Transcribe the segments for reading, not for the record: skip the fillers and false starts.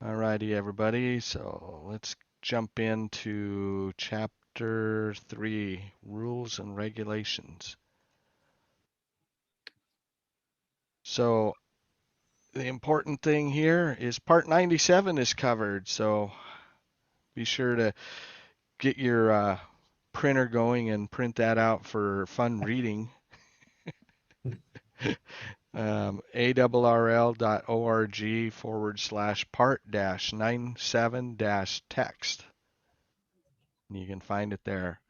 Alrighty, everybody. So let's jump into Chapter 3, Rules and Regulations. So the important thing here is Part 97 is covered. So be sure to get your printer going and print that out for fun reading. ARRL.org/part-97-text. You can find it there.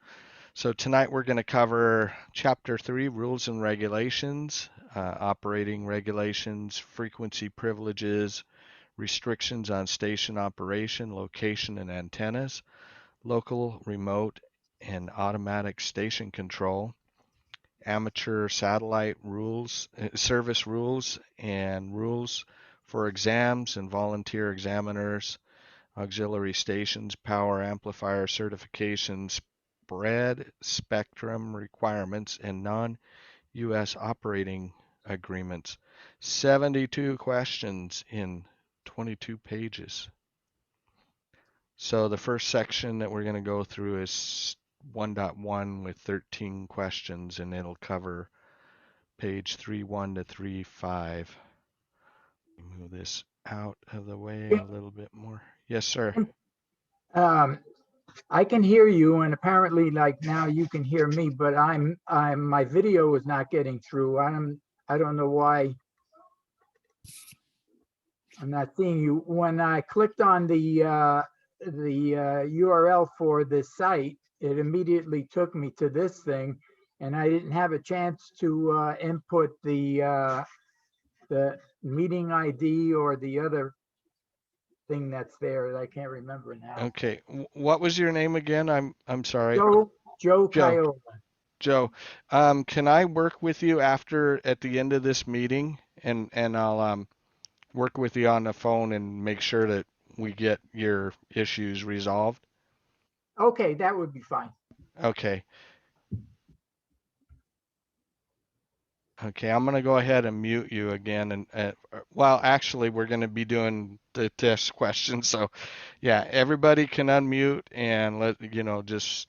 So tonight we're going to cover Chapter 3, Rules and Regulations, Operating Regulations, Frequency Privileges, Restrictions on Station Operation, Location and Antennas, Local, Remote, and Automatic Station Control, Amateur Satellite Rules, Service Rules, and Rules for Exams and Volunteer Examiners, Auxiliary Stations, Power Amplifier Certifications, Spread Spectrum Requirements, and non-US Operating Agreements. 72 questions in 22 pages. So the first section that we're going to go through is 1.1 with 13 questions, and it'll cover page 3.1 to 3.5. Move this out of the way a little bit more. Yes, sir. Um, I can hear you, and apparently, like now, you can hear me. But my video is not getting through. I don't know why I'm not seeing you. When I clicked on the URL for this site, it immediately took me to this thing, and I didn't have a chance to input the meeting ID or the other thing that's there that I can't remember now. Okay. What was your name again? I'm sorry. Joe Joe. Kiola. Joe, can I work with you after at the end of this meeting, and I'll work with you on the phone and make sure that we get your issues resolved? Okay, that would be fine. Okay. Okay, I'm gonna go ahead and mute you again, and well, actually, we're gonna be doing the test questions, so yeah, everybody can unmute and just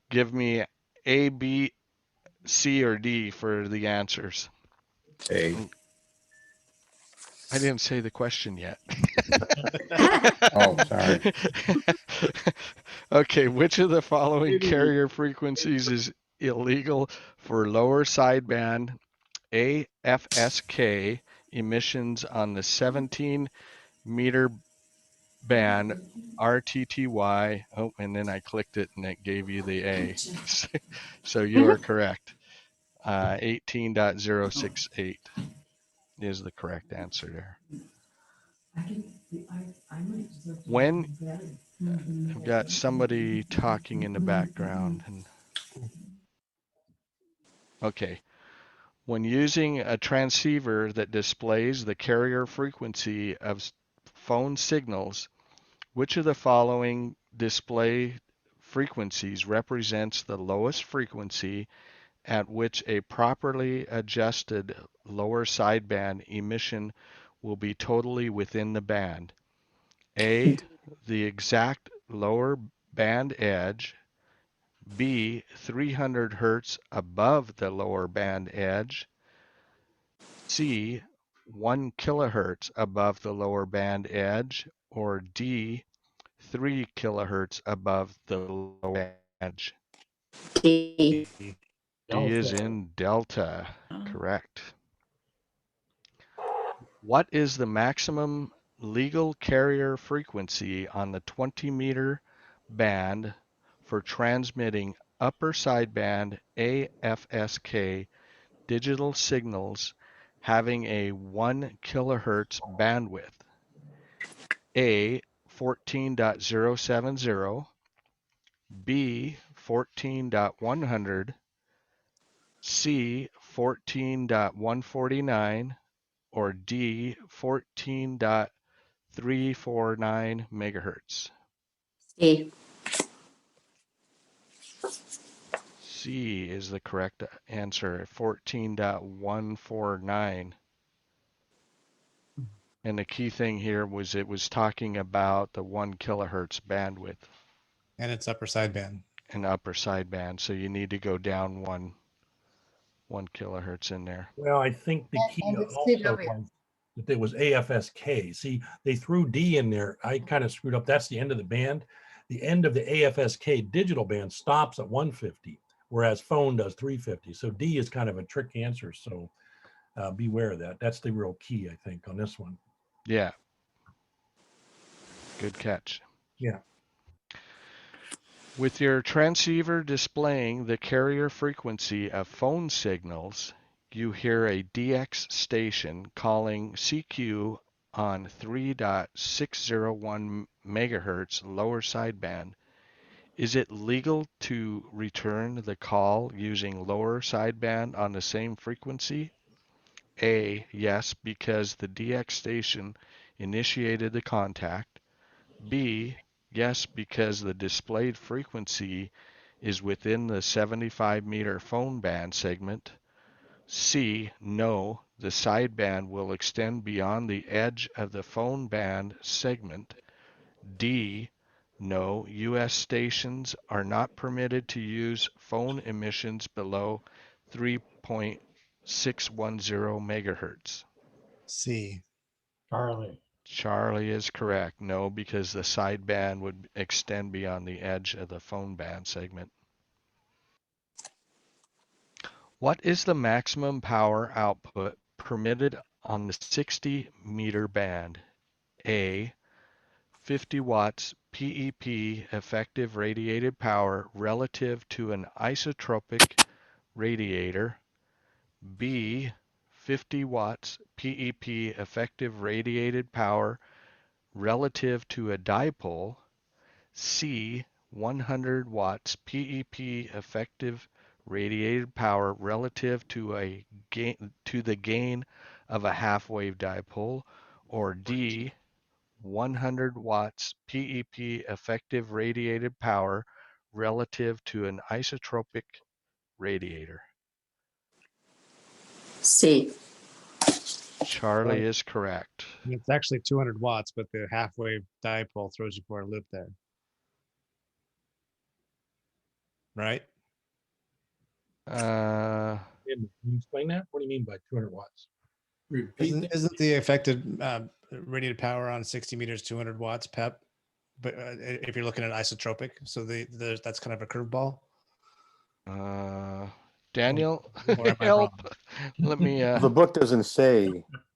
give me A, B, C, or D for the answers. A. I didn't say the question yet. Oh, sorry. Okay, which of the following carrier frequencies is illegal for lower sideband AFSK emissions on the 17-meter band RTTY? Oh, and then I clicked it and it gave you the A. So you are correct. 18.068 is the correct answer there. When I've got somebody talking in the background, and okay. When using a transceiver that displays the carrier frequency of phone signals, which of the following display frequencies represents the lowest frequency at which a properly adjusted lower sideband emission will be totally within the band? A, the exact lower band edge. B, 300 hertz above the lower band edge. C, 1 kilohertz above the lower band edge. Or D, 3 kilohertz above the lower band edge. D. D is in Delta. Correct. What is the maximum legal carrier frequency on the 20-meter band for transmitting upper sideband AFSK digital signals having a 1 kilohertz bandwidth? A, 14.070, B, 14.100, C, 14.149, or D, 14.349 megahertz? C. C is the correct answer, 14.149. And the key thing here was it was talking about the 1 kilohertz bandwidth And its upper sideband. and upper sideband. So you need to go down one kilohertz in there. Well, I think the key And it's also CW. was that there was AFSK. See, they threw D in there. I kind of screwed up. That's the end of the band. The end of the AFSK digital band stops at 150, whereas phone does 350. So D is kind of a trick answer. So beware of that. That's the real key, I think, on this one. Yeah. Good catch. Yeah. With your transceiver displaying the carrier frequency of phone signals, you hear a DX station calling CQ on 3.601 megahertz lower sideband. Is it legal to return the call using lower sideband on the same frequency? A, yes, because the DX station initiated the contact. B, yes, because the displayed frequency is within the 75 meter phone band segment. C, no, the sideband will extend beyond the edge of the phone band segment. D, no, U.S. stations are not permitted to use phone emissions below 3.610 megahertz. C. Charlie. Charlie is correct. No, because the sideband would extend beyond the edge of the phone band segment. What is the maximum power output permitted on the 60 meter band? A, 50 watts PEP effective radiated power relative to an isotropic radiator. B, 50 watts PEP effective radiated power relative to a dipole. C, 100 watts PEP effective radiated power relative to the gain of a half-wave dipole. Or D, 100 watts PEP effective radiated power relative to an isotropic radiator. C. Charlie is correct. And it's actually 200 watts, but the half-wave dipole throws you for a loop there. Right? Uh, Can you explain that? What do you mean by 200 watts? Repeat that. Isn't the affected radiated power on 60 meters 200 watts PEP? But if you're looking at isotropic, so that's kind of a curveball. Daniel, Or am I help. wrong? Let me, The book doesn't say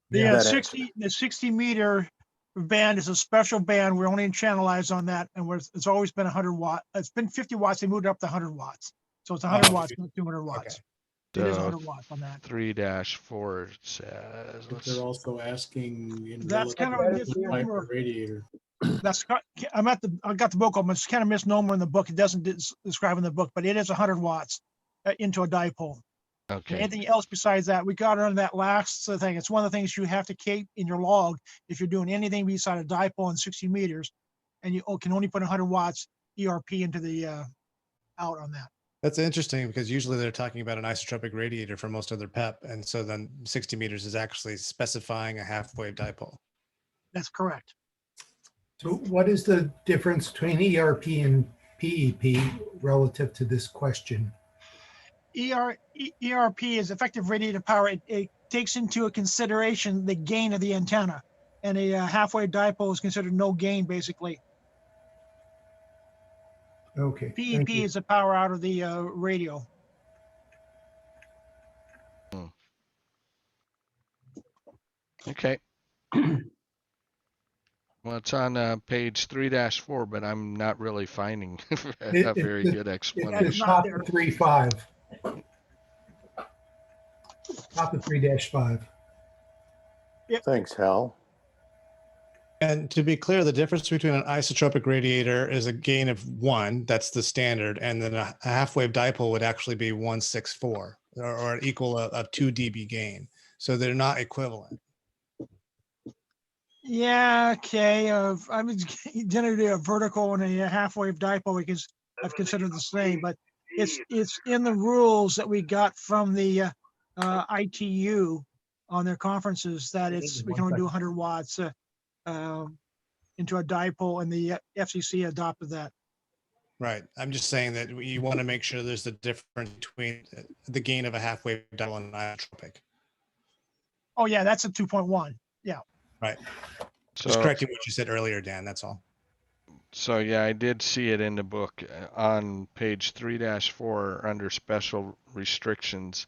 The Yeah. that 60 meter band is a special band. We're only channelized on that, and it's always been 100 watt. It's been 50 watts. They moved it up to 100 watts, so it's 100 watts, not 200 watts. It is 100 watts on that. 3-4 says, But they're also asking in That's kind of a relative to the type misnomer. of radiator. That's I got the book open. It's kind of misnomer in the book. It doesn't describe in the book, but it is 100 watts into a dipole. okay. Anything else besides that, we got on that last thing. It's one of the things you have to keep in your log if you're doing anything beside a dipole and 60 meters, and you can only put 100 watts ERP into the out on that. That's interesting because usually they're talking about an isotropic radiator for most of their PEP. And so then 60 meters is actually specifying a half-wave dipole. That's correct. So what is the difference between ERP and PEP relative to this question? ERP is effective radiated power. It takes into consideration the gain of the antenna, and a half-wave dipole is considered no gain, basically. Okay. PEP is the power out of the radio. Okay. Well, it's on page 3-4, but I'm not really finding a very good It's explanation. the top of 3.5. Top of 3-5. Thanks, Hal. And to be clear, the difference between an isotropic radiator is a gain of 1, that's the standard, and then a half-wave dipole would actually be 164, or equal of 2 dB gain. So they're not equivalent. Yeah, okay. I mean, generally a vertical and a half-wave dipole because I've considered the same, but it's in the rules that we got from the ITU on their conferences that we can only do 100 watts into a dipole, and the FCC adopted that. Right. I'm just saying that you want to make sure there's a difference between the gain of a half-wave dipole and an isotropic. Oh yeah, that's a 2.1. Yeah. Right. So, Just correcting what you said earlier, Dan. That's all. So yeah, I did see it in the book on page 3-4 under special restrictions.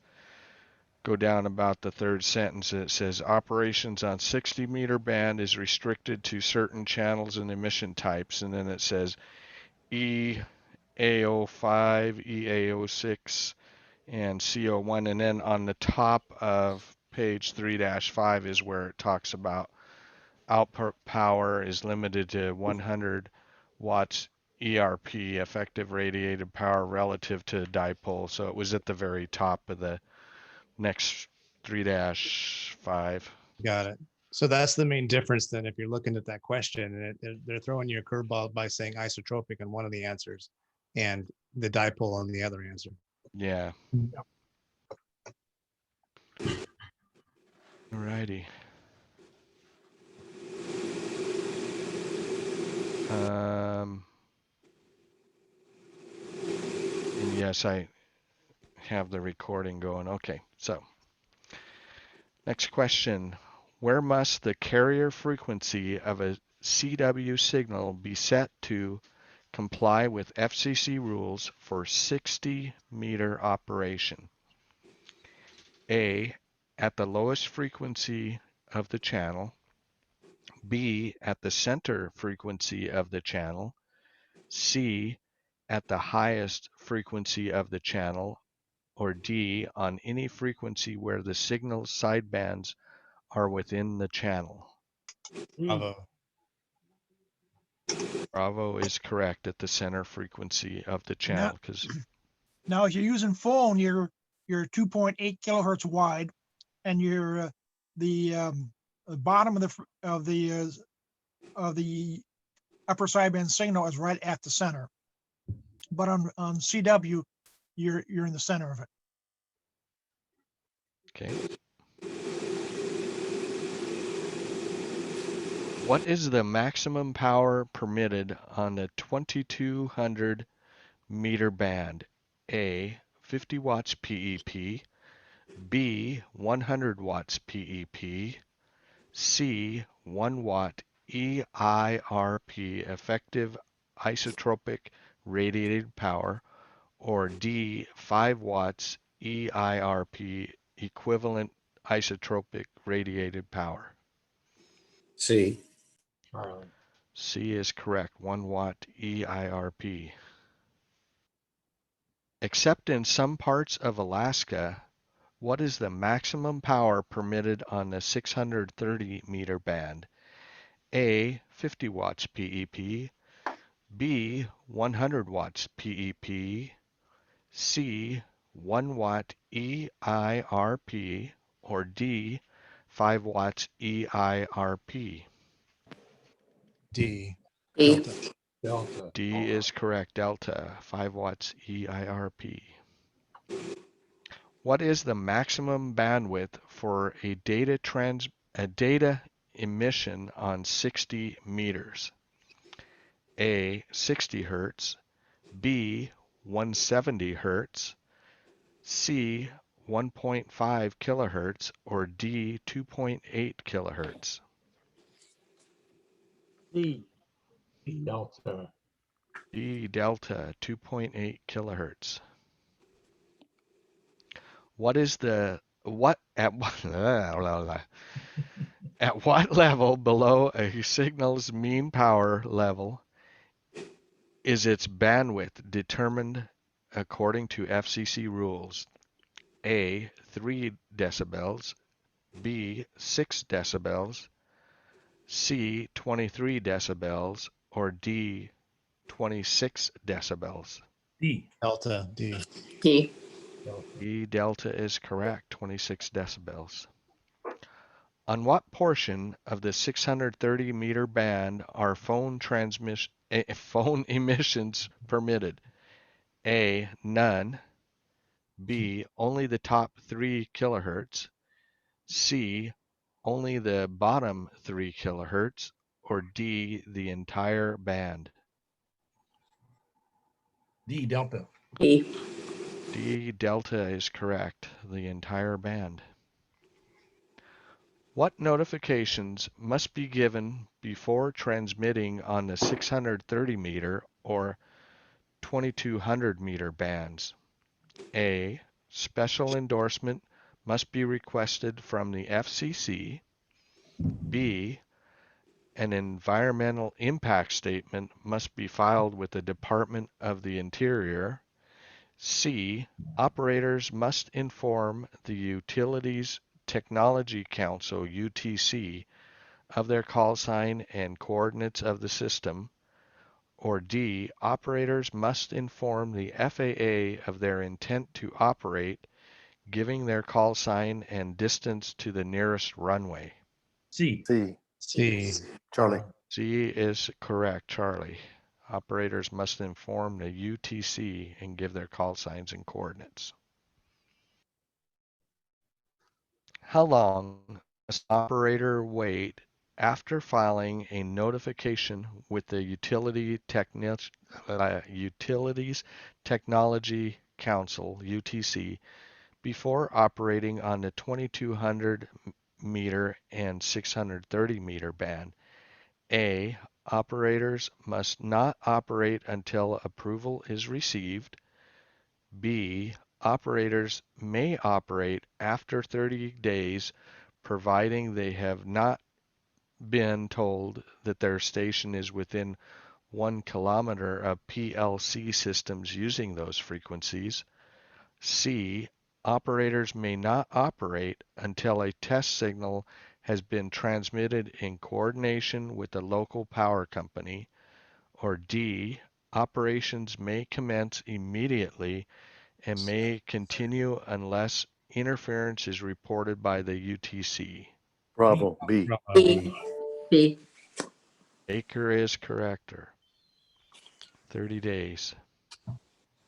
Go down about the third sentence. It says operations on 60-meter band is restricted to certain channels and emission types. And then it says EAO5, EAO6, and CO1. And then on the top of page 3-5 is where it talks about output power is limited to 100 watts ERP, effective radiated power, relative to dipole. So it was at the very top of the next 3-5. Got it. So that's the main difference then if you're looking at that question, and they're throwing you a curveball by saying isotropic in one of the answers and the dipole on the other answer. Yeah. Alrighty. And yes, I have the recording going. Okay, so next question. Where must the carrier frequency of a CW signal be set to comply with FCC rules for 60-meter operation? A, at the lowest frequency of the channel. B, at the center frequency of the channel. C, at the highest frequency of the channel. Or D, on any frequency where the signal sidebands are within the channel. Bravo. Bravo is correct, at the center frequency of the channel. Because now, if you're using phone, you're 2.8 kilohertz wide, and you're the bottom of the upper sideband signal is right at the center. But on CW, you're in the center of it. okay. What is the maximum power permitted on the 2200 meter band? A, 50 watts PEP. B, 100 watts PEP. C, 1 watt EIRP, effective isotropic radiated power. Or D, 5 watts EIRP, equivalent isotropic radiated power. C. C is correct, 1 watt EIRP. Except in some parts of Alaska, what is the maximum power permitted on the 630 meter band? A, 50 watts PEP. B, 100 watts PEP. C, 1 watt EIRP. Or D, 5 watts EIRP. D. D. Delta. D is correct, delta, 5 watts EIRP. What is the maximum bandwidth for a data emission on 60 meters? A, 60 hertz. B, 170 hertz. C, 1.5 kilohertz. Or D, 2.8 kilohertz. D. Delta. D, delta, 2.8 kilohertz. What is the at what level below a signal's mean power level is its bandwidth determined according to FCC rules? A, 3 decibels. B, 6 decibels. C, 23 decibels. Or D, 26 decibels. D. Delta. D. D. D, delta is correct, 26 decibels. On what portion of the 630 meter band are phone emissions permitted? A, none. B, only the top 3 kilohertz. C, only the bottom 3 kilohertz, or D, the entire band? D, delta. D. D, delta is correct, the entire band. What notifications must be given before transmitting on the 630 meter or 2200 meter bands? A, special endorsement must be requested from the FCC. B, an environmental impact statement must be filed with the Department of the Interior. C, operators must inform the Utilities Technology Council, UTC, of their call sign and coordinates of the system. Or D, operators must inform the FAA of their intent to operate, giving their call sign and distance to the nearest runway. C. C. C. Charlie. C is correct, Charlie. Operators must inform the UTC and give their call signs and coordinates. How long must an operator wait after filing a notification with the Utilities Technology Council, UTC, before operating on the 2200 meter and 630 meter band? A, operators must not operate until approval is received. B, operators may operate after 30 days, providing they have not been told that their station is within 1 kilometer of PLC systems using those frequencies. C, operators may not operate until a test signal has been transmitted in coordination with the local power company. Or D, operations may commence immediately and may continue unless interference is reported by the UTC. Bravo. B. B. B. Baker is corrector. 30 days.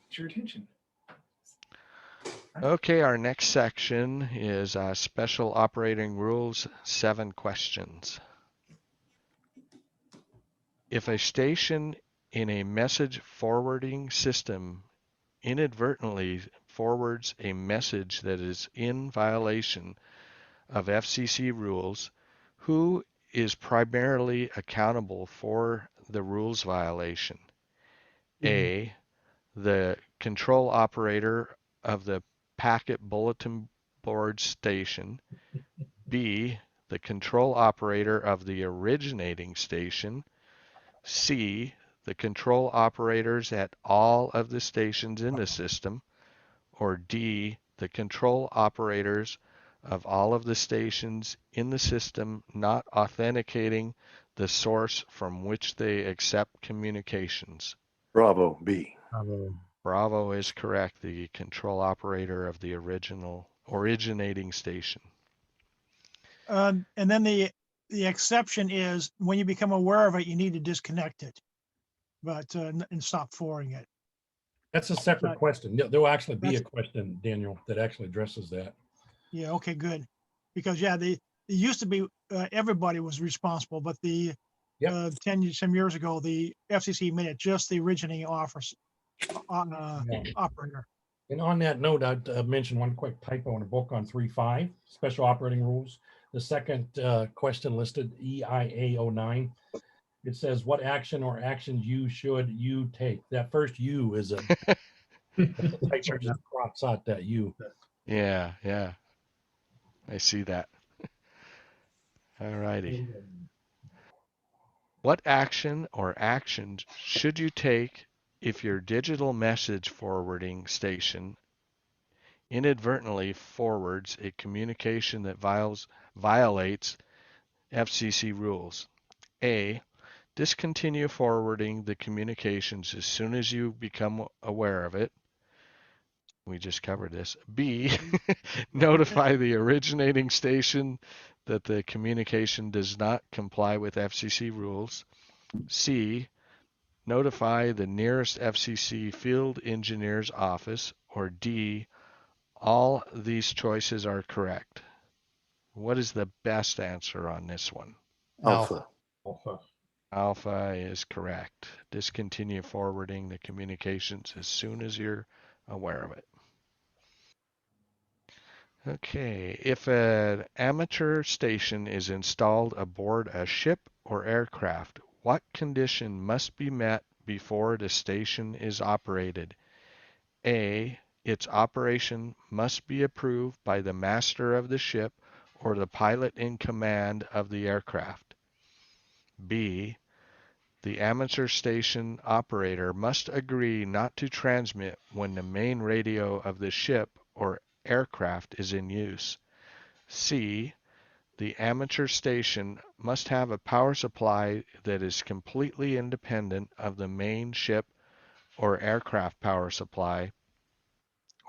It's your attention. Okay, our next section is Special Operating Rules, 7 questions. If a station in a message forwarding system inadvertently forwards a message that is in violation of FCC rules, who is primarily accountable for the rules violation? A, the control operator of the packet bulletin board station. B, the control operator of the originating station. C, the control operators at all of the stations in the system. Or D, the control operators of all of the stations in the system not authenticating the source from which they accept communications. Bravo. B. Bravo is correct, the control operator of the originating station. And then the exception is when you become aware of it, you need to disconnect it, but and stop forwarding it. That's a separate Right. question. There'll actually be a That's- question, Daniel, that actually addresses that. Yeah. Okay. Good. Because yeah, it used to be everybody was responsible, but the Yep. 10 years ago, the FCC made it just the originating office Yeah. operator. And on that note, I'd mention one quick typo in the book on 3.5, Special Operating Rules. The second question listed, EIA09, it says, what action or actions should you take? That first "you" is a typo, just crops out that "you." Yeah, I see that. All righty. What action or actions should you take if your digital message forwarding station inadvertently forwards a communication that violates FCC rules? A, discontinue forwarding the communications as soon as you become aware of it. We just covered this. B, notify the originating station that the communication does not comply with FCC rules. C, notify the nearest FCC field engineer's office. Or D, all these choices are correct. What is the best answer on this one? Alpha. Alpha. Alpha is correct. Discontinue forwarding the communications as soon as you're aware of it. Okay, if an amateur station is installed aboard a ship or aircraft, what condition must be met before the station is operated? A, its operation must be approved by the master of the ship or the pilot in command of the aircraft. B, the amateur station operator must agree not to transmit when the main radio of the ship or aircraft is in use. C, the amateur station must have a power supply that is completely independent of the main ship or aircraft power supply.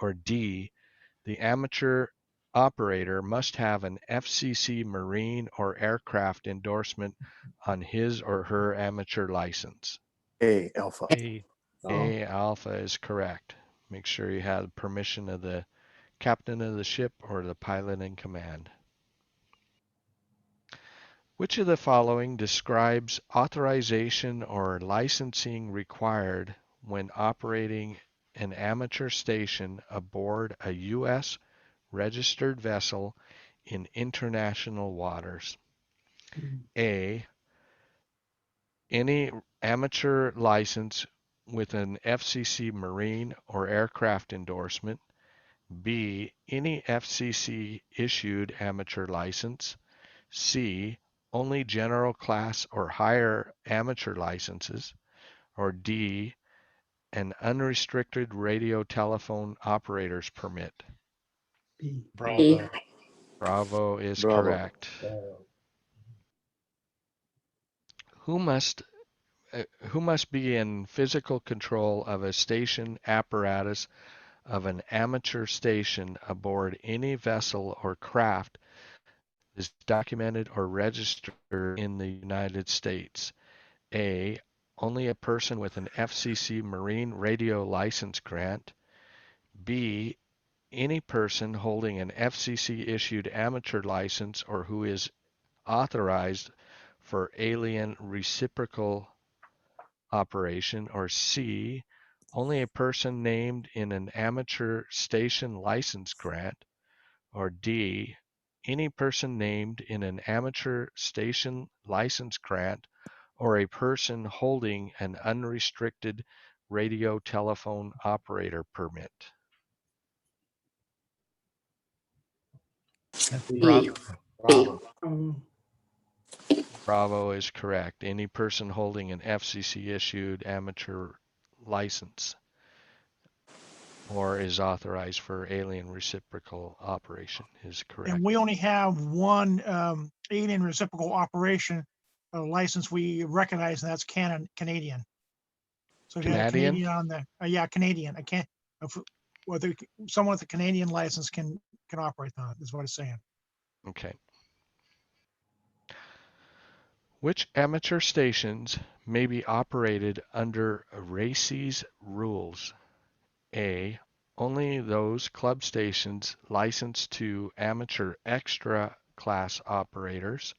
Or D, the amateur operator must have an FCC marine or aircraft endorsement on his or her amateur license. A, alpha. A. A, alpha is correct. Make sure you have permission of the captain of the ship or the pilot in command. Which of the following describes authorization or licensing required when operating an amateur station aboard a U.S. registered vessel in international waters? A, any amateur license with an FCC marine or aircraft endorsement. B, any FCC issued amateur license. C, only general class or higher amateur licenses. Or D, an unrestricted radio telephone operator's permit. B. Bravo. Bravo is Bravo. correct. Who must be in physical control of a station apparatus of an amateur station aboard any vessel or craft is documented or registered in the United States? A, only a person with an FCC marine radio license grant. B, any person holding an FCC issued amateur license or who is authorized for alien reciprocal operation. Or C, only a person named in an amateur station license grant. Or D, any person named in an amateur station license grant or a person holding an unrestricted radio telephone operator permit. Bravo. Bravo. Bravo is correct. Any person holding an FCC issued amateur license or is authorized for alien reciprocal operation is correct. And we only have one alien reciprocal operation license we recognize, and that's Canadian. So if you have Canadian? Canadian on the, yeah, Canadian. I can't, whether someone with a Canadian license can operate that, is what it's saying. Okay. Which amateur stations may be operated under RACE's rules? A, only those club stations licensed to amateur extra class operators.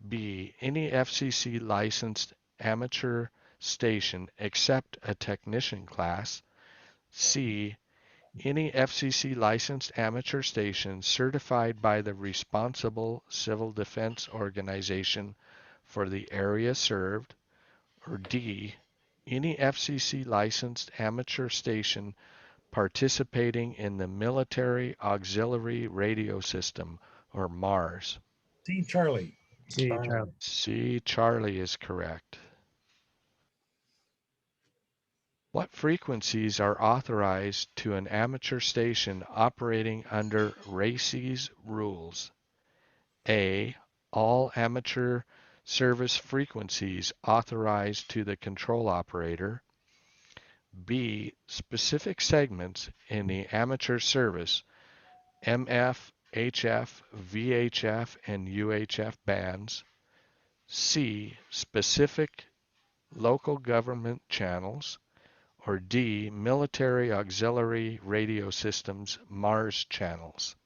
B, any FCC licensed amateur station except a technician class. C, any FCC licensed amateur station certified by the responsible civil defense organization for the area served. Or D, any FCC licensed amateur station participating in the Military Auxiliary Radio System, or MARS. See, Charlie. C, Charlie. C, Charlie is correct. What frequencies are authorized to an amateur station operating under RACE's rules? A, all amateur service frequencies authorized to the control operator. B, specific segments in the amateur service, MF, HF, VHF, and UHF bands. C, specific local government channels. Or D, military auxiliary radio systems, MARS channels.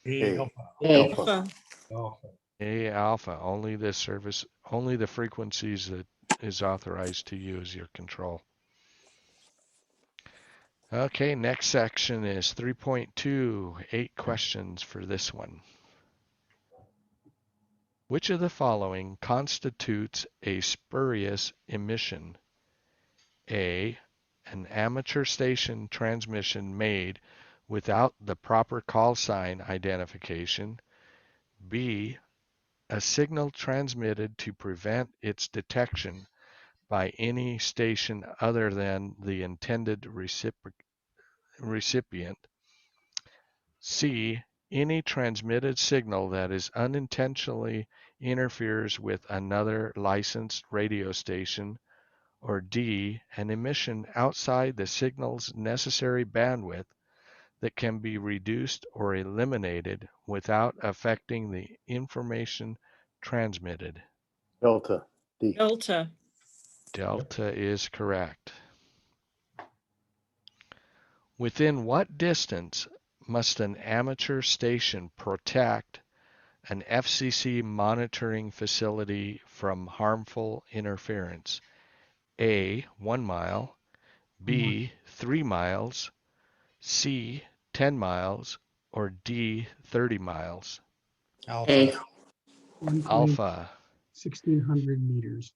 A A. alpha. Alpha. Alpha. A alpha, only the service, only the frequencies that is authorized to you as your control. Okay, next section is 3.2, 8 questions for this one. Which of the following constitutes a spurious emission? A, an amateur station transmission made without the proper call sign identification. B, a signal transmitted to prevent its detection by any station other than the intended recipient. C, any transmitted signal that is unintentionally interferes with another licensed radio station. Or D, an emission outside the signal's necessary bandwidth that can be reduced or eliminated without affecting the information transmitted. Delta. D. Delta. Delta is correct. Within what distance must an amateur station protect an FCC monitoring facility from harmful interference? A, 1 mile, B, 3 miles, C, 10 miles, or D, 30 miles? Alpha. A. 120, Alpha. 1,600 meters.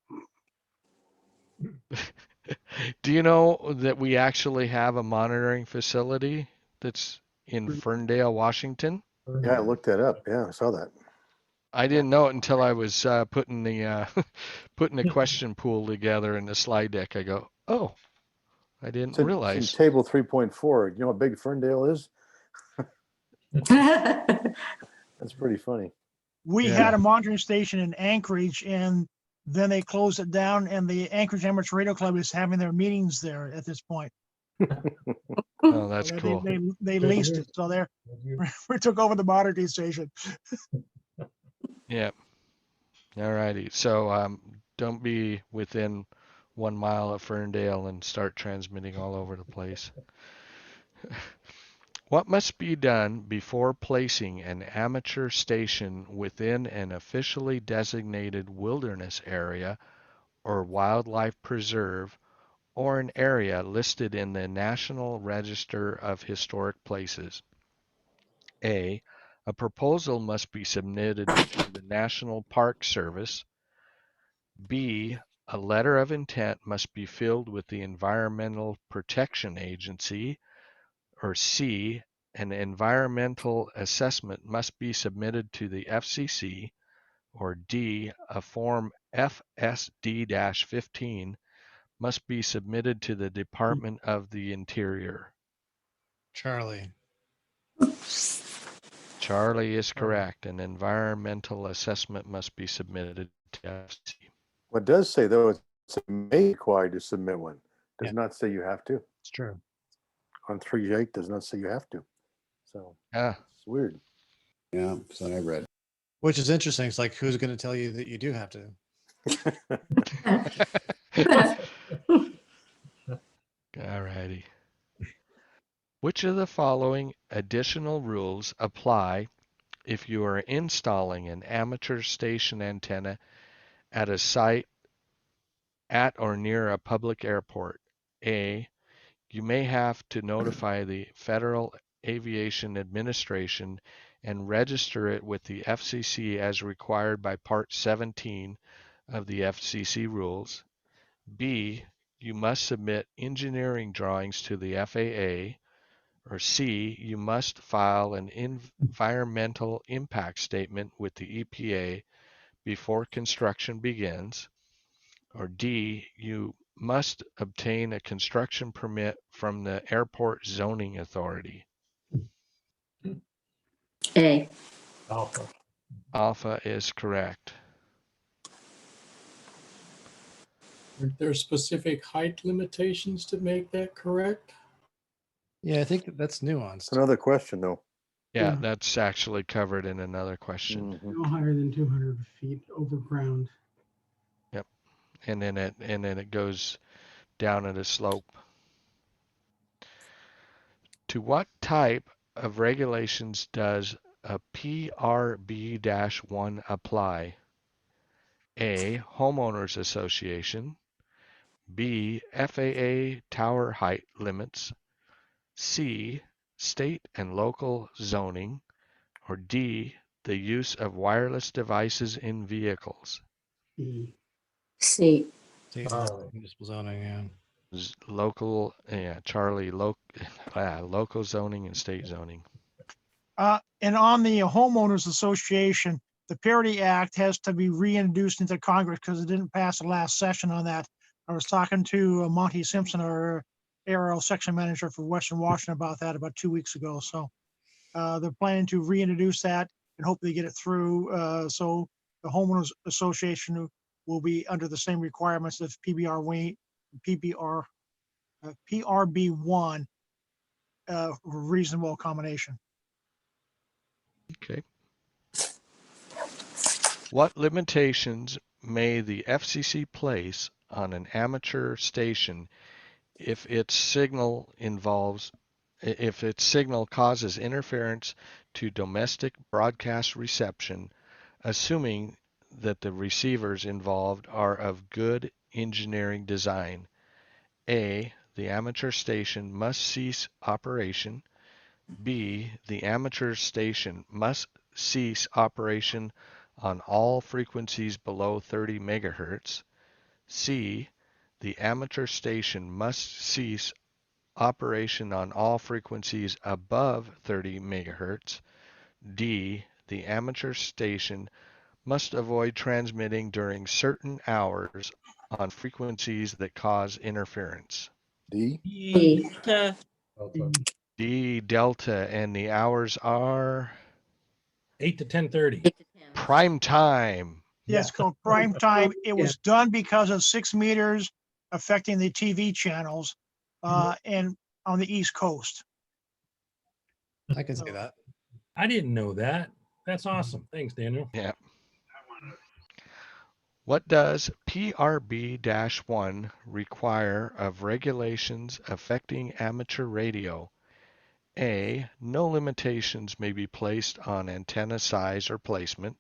Do you know that we actually have a monitoring facility that's in Ferndale, Washington? Yeah, I looked that up. Yeah, I saw that. I didn't know it until I was putting the putting the question pool together in the slide deck. I go, oh, I didn't It's in realize. table 3.4. You know how big Ferndale is? That's pretty funny. We Yeah. had a monitoring station in Anchorage, and then they closed it down, and the Anchorage Amateur Radio Club is having their meetings there at this point. Oh, that's They- cool. They leased it, so they're, we took over the monitoring station. Yeah. All righty. So don't be within 1 mile of Ferndale and start transmitting all over the place. What must be done before placing an amateur station within an officially designated wilderness area or wildlife preserve or an area listed in the National Register of Historic Places? A proposal must be submitted to the National Park Service. B, a letter of intent must be filled with the Environmental Protection Agency. Or C, an environmental assessment must be submitted to the FCC. Or D, a Form FSD-15 must be submitted to the Department of the Interior. Charlie. Charlie is correct. An environmental assessment must be submitted to FCC. What it does say, though, it's may required to submit one. Does Yeah. not say you have to. It's true. On 3.8 does not say you have to. So Yeah. it's weird. Yeah, so I read. Which is interesting. It's like, who's going to tell you that you do have to? All righty. Which of the following additional rules apply if you are installing an amateur station antenna at a site at or near a public airport? A, you may have to notify the Federal Aviation Administration and register it with the FCC as required by Part 17 of the FCC rules. B, you must submit engineering drawings to the FAA. Or C, you must file an environmental impact statement with the EPA before construction begins. Or D, you must obtain a construction permit from the Airport Zoning Authority. A. Alpha. Alpha is correct. Aren't there specific height limitations to make that correct? Yeah, I think that's It's nuanced. another question, though. Yeah, Yeah. that's actually covered in another question. Mhm. No higher than 200 feet over ground. And then it goes down at a slope. To what type of regulations does a PRB-1 apply? A, homeowners association. B, FAA tower height limits. C, state and local zoning. Or D, the use of wireless devices in vehicles. B. C. State Oh. municipal zoning, yeah. Local, yeah, Charlie, local zoning and state zoning. And on the homeowners association, the Parity Act has to be reintroduced into Congress because it didn't pass the last session on that. I was talking to Monty Simpson, our ARL section manager for Western Washington about that about 2 weeks ago. So they're planning to reintroduce that and hopefully get it through. So the homeowners association will be under the same requirements of PRB1 reasonable accommodation. Okay. What limitations may the FCC place on an amateur station if its signal causes interference to domestic broadcast reception, assuming that the receivers involved are of good engineering design? A, the amateur station must cease operation. B, the amateur station must cease operation on all frequencies below 30 megahertz. C, the amateur station must cease operation on all frequencies above 30 megahertz. D, the amateur station must avoid transmitting during certain hours on frequencies that cause interference. D. D. D, delta, and the hours are 8 to 10:30. prime time. Yes, called prime time. It was done because of 6 meters affecting the TV channels and on the East Coast. I can see that. I didn't know that. That's awesome. Thanks, Daniel. Yeah. What does PRB-1 require of regulations affecting amateur radio? A, no limitations may be placed on antenna size or placement.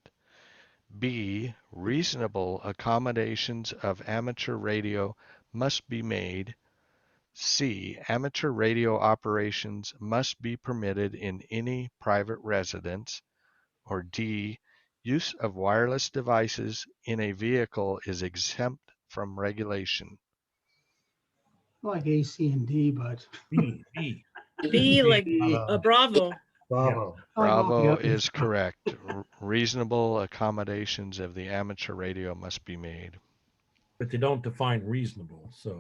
B, reasonable accommodations of amateur radio must be made. C, amateur radio operations must be permitted in any private residence. Or D, use of wireless devices in a vehicle is exempt from regulation. I like A, C, and D, but. B. B, like Bravo. Bravo. I like all the Bravo others. is correct. Reasonable accommodations of the amateur radio must be made. But they don't define reasonable. So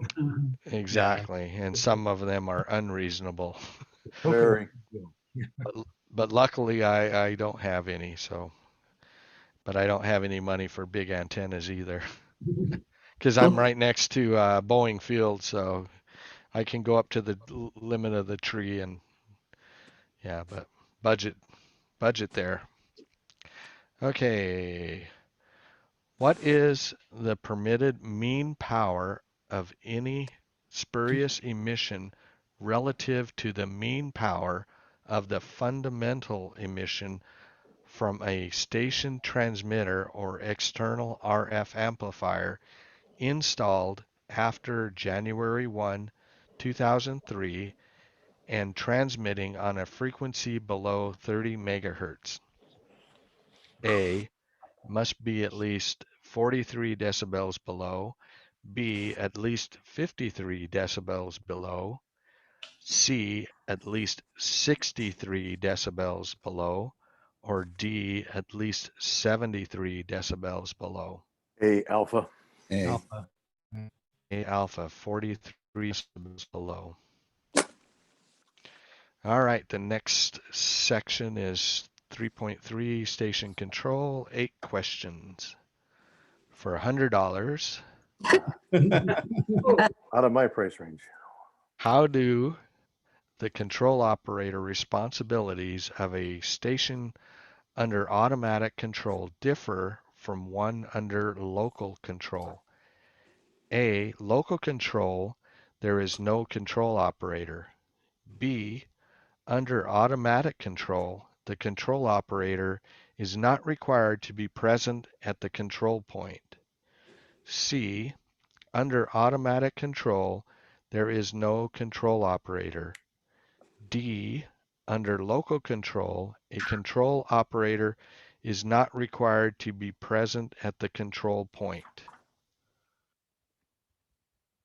Exactly. And some of them are unreasonable. Very. But luckily I don't have any, so. But I don't have any money for big antennas either. Because I'm right next to Boeing Field, so I can go up to the limit of the tree and yeah, but budget there. Okay. What is the permitted mean power of any spurious emission relative to the mean power of the fundamental emission from a station transmitter or external RF amplifier installed after January 1, 2003 and transmitting on a frequency below 30 megahertz? A, must be at least 43 decibels below. B, at least 53 decibels below. C, at least 63 decibels below. Or D, at least 73 decibels below. A, alpha. Alpha. A, alpha, 43 decibels below. All right, the next section is 3.3 station control, 8 questions for $100. Out of my price range. How do the control operator responsibilities of a station under automatic control differ from one under local control? A, local control, there is no control operator. B, under automatic control, the control operator is not required to be present at the control point. C, under automatic control, there is no control operator. D, under local control, a control operator is not required to be present at the control point.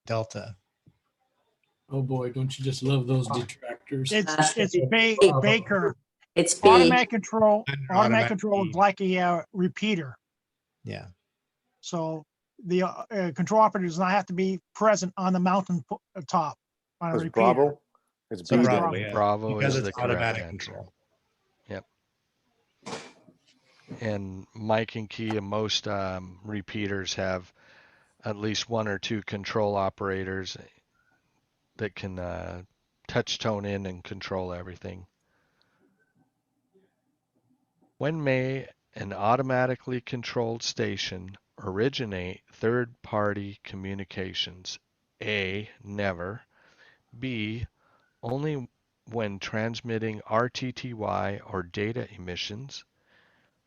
Delta. Oh boy, don't you just love those detractors? It's Baker. It's B. Automatic control, Under automatic automatic control is key. like a repeater. Yeah. So the control operator does not have to be present on the mountain top on a It's repeater. Bravo. It's So B. Bravo. Bravo, yeah. Bravo Because is it's the correct automatic answer. control. Yep. And Mike and Kia, most repeaters have at least one or two control operators that can touch tone in and control everything. When may an automatically controlled station originate third-party communications? A, never. B, only when transmitting RTTY or data emissions.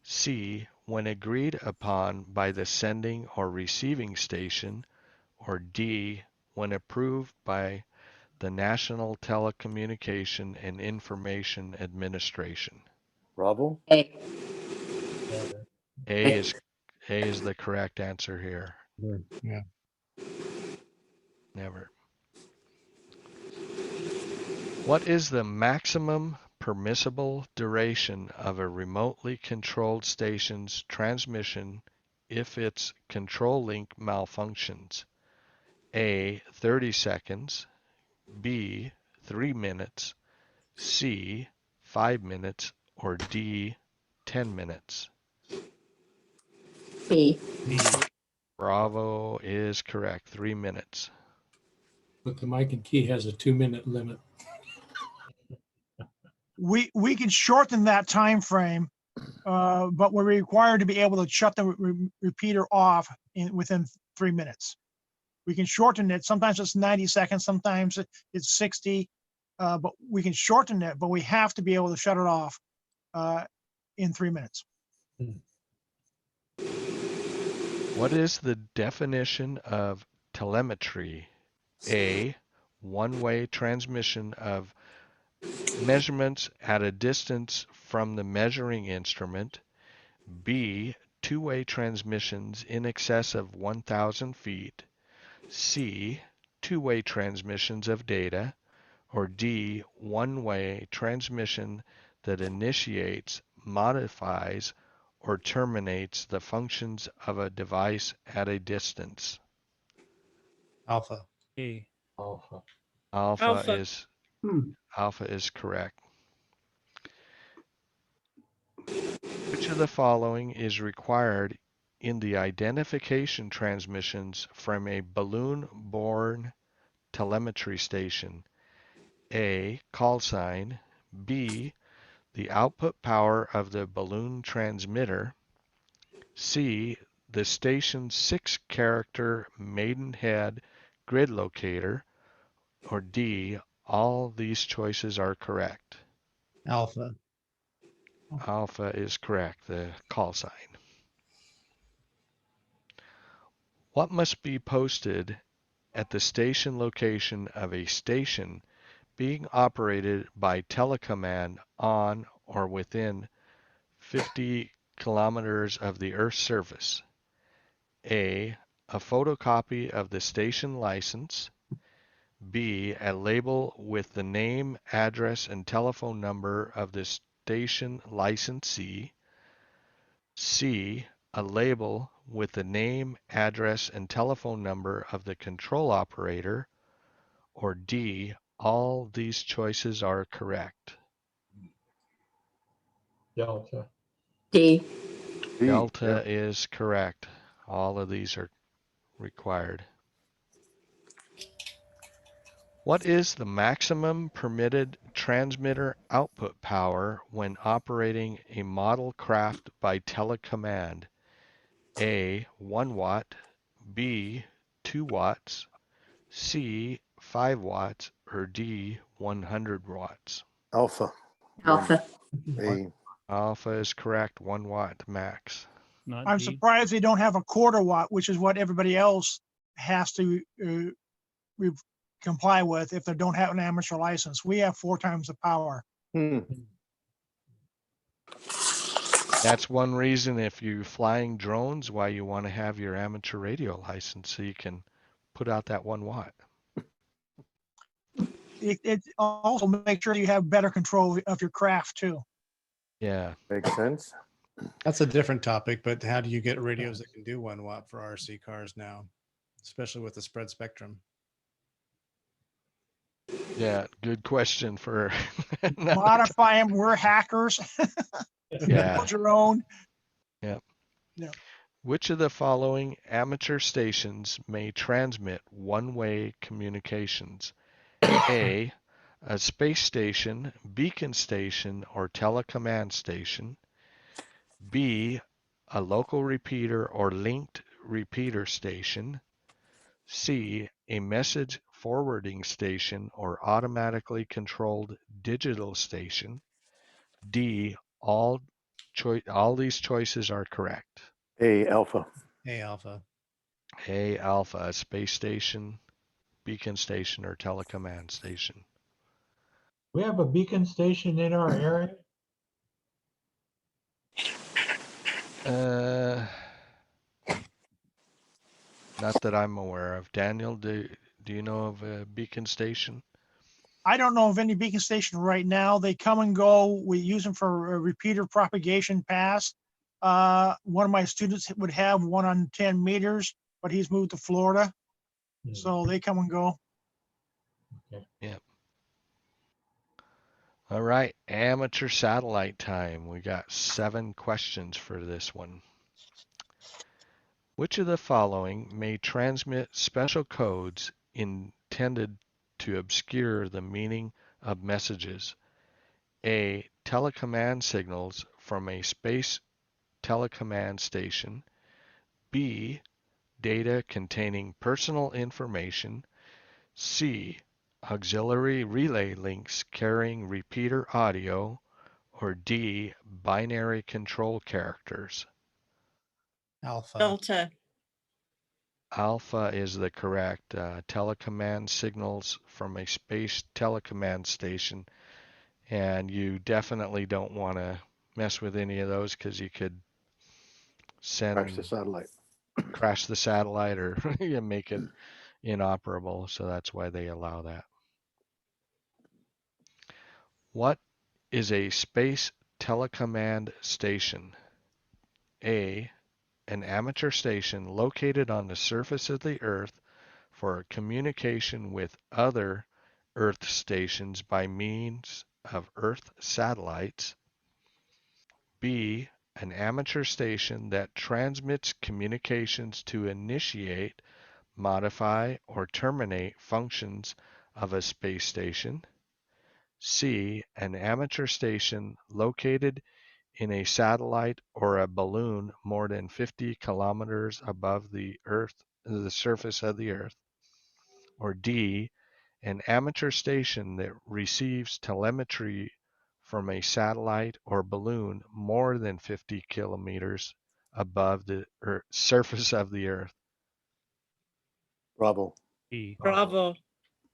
C, when agreed upon by the sending or receiving station. Or D, when approved by the National Telecommunication and Information Administration. Bravo. A. A is the correct answer here. Yeah. Never. What is the maximum permissible duration of a remotely controlled station's transmission if its control link malfunctions? A, 30 seconds. B, 3 minutes. C, 5 minutes. Or D, 10 minutes. B. Bravo is correct. 3 minutes. But the Mike and Key has a 2-minute limit. We can shorten that time frame, but we're required to be able to shut the repeater off within 3 minutes. We can shorten it. Sometimes it's 90 seconds, sometimes it's 60, but we can shorten it, but we have to be able to shut it off in 3 minutes. What is the definition of telemetry? A, one-way transmission of measurements at a distance from the measuring instrument. B, two-way transmissions in excess of 1,000 feet. C, two-way transmissions of data. Or D, one-way transmission that initiates, modifies, or terminates the functions of a device at a distance. Alpha. A. Alpha. Alpha. Alpha is correct. Which of the following is required in the identification transmissions from a balloon-borne telemetry station? A, call sign. B, the output power of the balloon transmitter. C, the station's 6-character Maidenhead grid locator. Or D, all these choices are correct. Alpha. Alpha is correct, the call sign. What must be posted at the station location of a station being operated by telecommand on or within 50 kilometers of the Earth's surface? A photocopy of the station license. B, a label with the name, address, and telephone number of the station licensee. C, a label with the name, address, and telephone number of the control operator. Or D, all these choices are correct. Delta. D. B. Delta is correct. All of these are required. What is the maximum permitted transmitter output power when operating a model craft by telecommand? A, 1 watt. B, 2 watts. C, 5 watts. Or D, 100 watts. Alpha. Alpha. A. Alpha is correct, 1 watt max. Not I'm D. surprised they don't have a quarter watt, which is what everybody else has to comply with if they don't have an amateur license. We have 4 times the power. That's one reason if you're flying drones, why you want to have your amateur radio license so you can put out that 1 watt. It also makes sure you have better control of your craft too. Yeah. Makes sense. That's a different topic, but how do you get radios that can do 1 watt for RC cars now, especially with the spread spectrum? Yeah, good question for Modify them. We're hackers. Yeah. Build your own. Yep. Yeah. Which of the following amateur stations may transmit one-way communications? A space station, beacon station, or telecommand station. B, a local repeater or linked repeater station. C, a message forwarding station or automatically controlled digital station. D, all these choices are correct. A alpha. A alpha. A alpha, a space station, beacon station, or telecommand station. We have a beacon station in our area. Not that I'm aware of. Daniel, do you know of a beacon station? I don't know of any beacon station right now. They come and go. We use them for a repeater propagation pass. One of my students would have one on 10 meters, but he's moved to Florida. So they come and go. Okay. Yep. All right, amateur satellite time. We got 7 questions for this one. Which of the following may transmit special codes intended to obscure the meaning of messages? A, telecommand signals from a space telecommand station. B, data containing personal information. C, auxiliary relay links carrying repeater audio. Or D, binary control characters. Alpha. Delta. Alpha is the correct telecommand signals from a space telecommand station, and you definitely don't want to mess with any of those because you could Crash the satellite. crash the satellite or you make it inoperable. So that's why they allow that. What is a space telecommand station? A, an amateur station located on the surface of the Earth for communication with other Earth stations by means of Earth satellites. B, an amateur station that transmits communications to initiate, modify, or terminate functions of a space station. C, an amateur station located in a satellite or a balloon more than 50 kilometers above the surface of the Earth. Or D, an amateur station that receives telemetry from a satellite or balloon more than 50 kilometers above the surface of the Earth. Bravo. E. Bravo.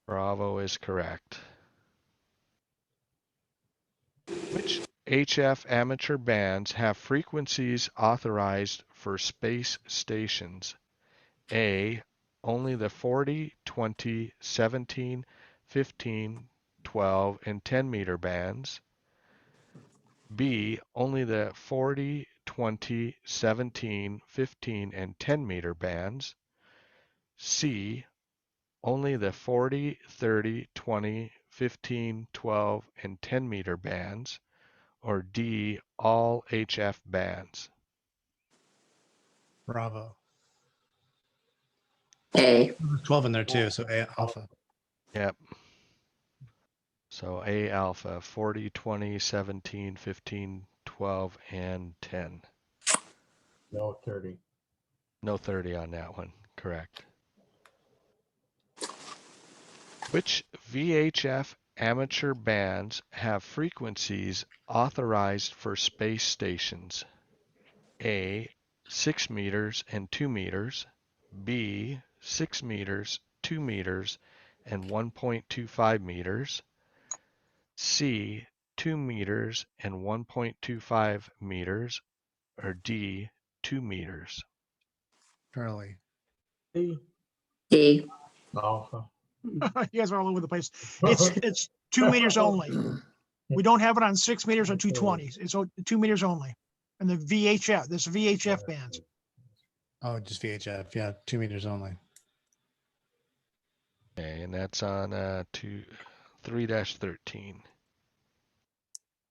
Bravo is correct. Which HF amateur bands have frequencies authorized for space stations? A, only the 40, 20, 17, 15, 12, and 10 meter bands. B, only the 40, 20, 17, 15, and 10 meter bands. C, only the 40, 30, 20, 15, 12, and 10 meter bands. Or D, all HF bands. Bravo. A. There's 12 in there too, so A alpha. Yep. So A alpha, 40, 20, 17, 15, 12, and 10. No 30. No 30 on that one. Correct. Which VHF amateur bands have frequencies authorized for space stations? A, 6 meters and 2 meters. B, 6 meters, 2 meters, and 1.25 meters. C, 2 meters and 1.25 meters. Or D, 2 meters. Charlie. D. D. Alpha. You guys are all over the place. It's 2 meters only. We don't have it on 6 meters or 220s. It's 2 meters only. And the VHF, this VHF bands. Oh, just VHF. Yeah, 2 meters only. Okay, and that's on 3-13.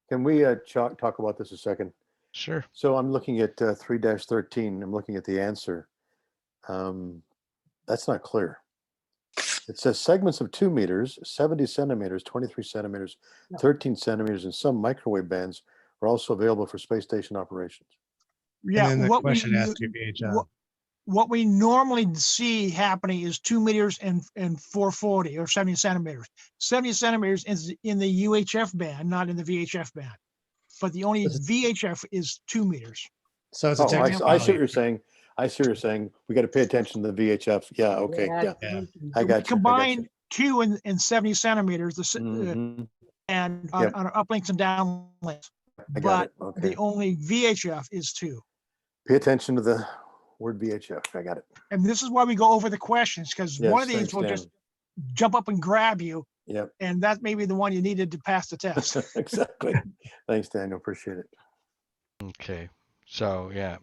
Can we talk about this a second? Sure. So I'm looking at 3-13. I'm looking at the answer. That's not clear. It says segments of 2 meters, 70 centimeters, 23 centimeters, 13 centimeters, and some microwave bands are also available for space station operations. Yeah, And then the what question asks you VHF. what we normally see happening is 2 meters and 440 or 70 centimeters. 70 centimeters is in the UHF band, not in the VHF band. But the only VHF is 2 meters. So it's a Oh, I see what technicality. you're saying. I see what you're saying. We got to pay attention to the VHF. Yeah, okay. Yeah, Yeah. I got you. Combine 2 and 70 centimeters, Mhm. and on uplinks and downlinks. I got But it. Okay. the only VHF is 2. Pay attention to the word VHF. I got it. And this is why we go over the questions, because one Yes, of these thanks, will Dan. just jump up and grab you, Yep, and that may be the one you needed to pass the test. exactly. Thanks, Daniel. Appreciate it. Okay. So, yeah.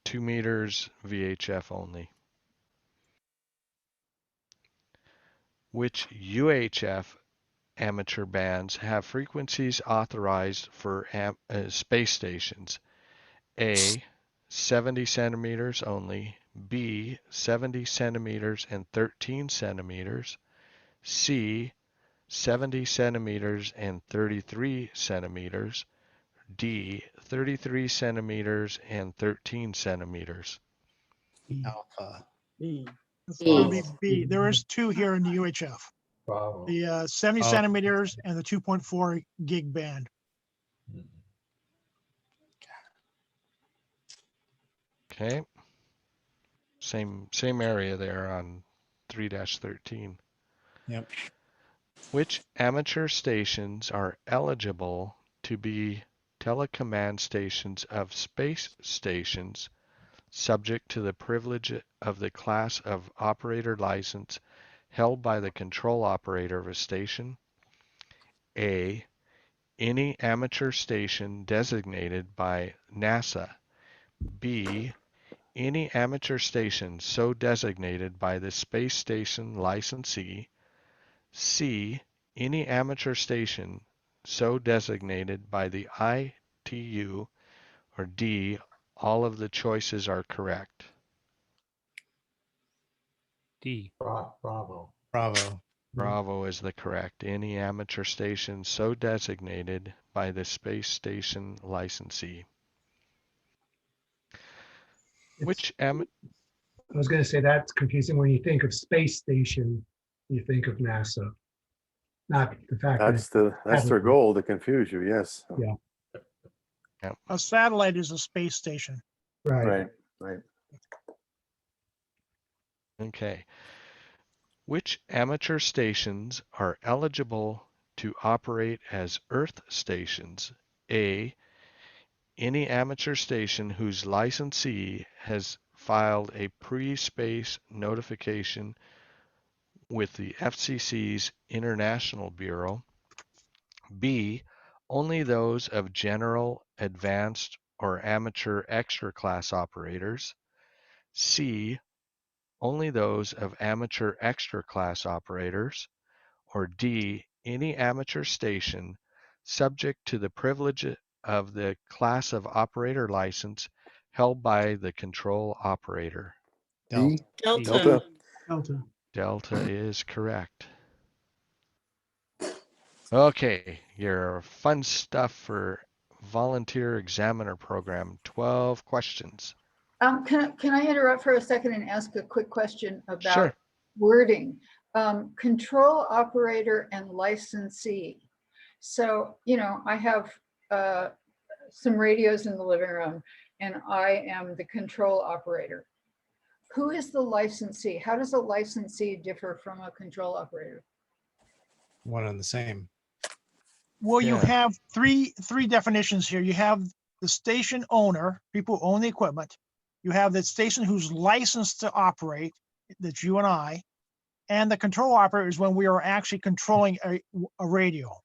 2 meters VHF only. Which UHF amateur bands have frequencies authorized for space stations? A, 70 centimeters only. B, 70 centimeters and 13 centimeters. C, 70 centimeters and 33 centimeters. D, 33 centimeters and 13 centimeters. Alpha. D. It's gonna be B. There is 2 here in the UHF. Bravo. The 70 Oh. centimeters and the 2.4 gig band. Okay. Same area there on 3-13. Yep. Which amateur stations are eligible to be telecommand stations of space stations subject to the privilege of the class of operator license held by the control operator of a station? A, any amateur station designated by NASA. B, any amateur station so designated by the space station licensee. C, any amateur station so designated by the ITU. Or D, all of the choices are correct. D. Bravo. Bravo. Bravo is the correct. Any amateur station so designated by the space station licensee. Which I was going to say that's confusing. When you think of space station, you think of NASA, not the fact That's their goal, to confuse you. Yes. Yeah. A satellite is a space station. Right. Right. Okay. Which amateur stations are eligible to operate as Earth stations? A, any amateur station whose licensee has filed a pre-space notification with the FCC's International Bureau. B, only those of general, advanced, or amateur extra class operators. C, only those of amateur extra class operators. Or D, any amateur station subject to the privilege of the class of operator license held by the control operator. D. Delta. Delta. Delta is correct. Okay, your fun stuff for volunteer examiner program, 12 questions. Can I interrupt for a second and ask a quick question about Sure. wording? control operator and licensee. So, you know, I have some radios in the living room and I am the control operator. Who is the licensee? How does a licensee differ from a control operator? One and the same. Well, you Yeah. have three definitions here. You have the station owner, people who own the equipment. You have the station who's licensed to operate, that's you and I. And the control operator is when we are actually controlling a radio.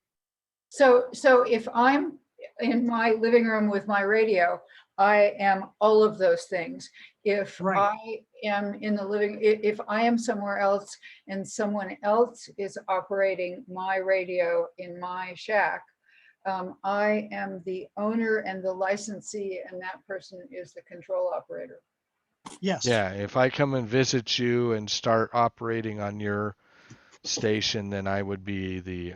So if I'm in my living room with my radio, I am all of those things. If Right. I am in the living, if I am somewhere else and someone else is operating my radio in my shack, I am the owner and the licensee, and that person is the control operator. Yes. Yeah, if I come and visit you and start operating on your station, then I would be the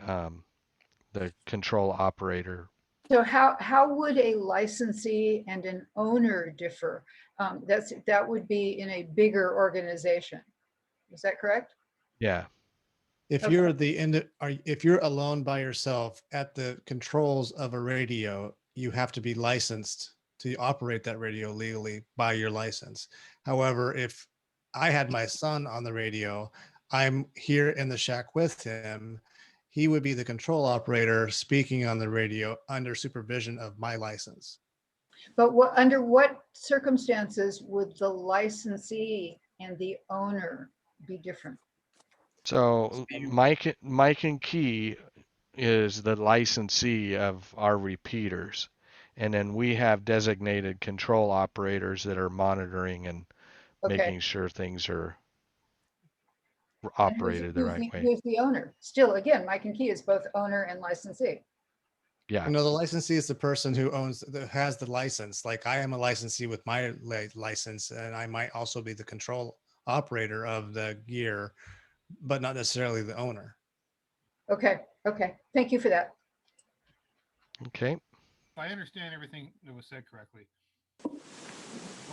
control operator. So how would a licensee and an owner differ? That would be in a bigger organization. Is that correct? Yeah. If Okay. you're if you're alone by yourself at the controls of a radio, you have to be licensed to operate that radio legally by your license. However, if I had my son on the radio, I'm here in the shack with him, he would be the control operator speaking on the radio under supervision of my license. But under what circumstances would the licensee and the owner be different? So Mike and Key is the licensee of our repeaters. And then we have designated control operators that are monitoring and making sure things are operated the right way. Who's the owner? Still, again, Mike and Key is both owner and licensee. Yeah. You know, the licensee is the person who has the license. Like I am a licensee with my license, and I might also be the control operator of the gear, but not necessarily the owner. Okay. Thank you for that. Okay. If I understand everything that was said correctly.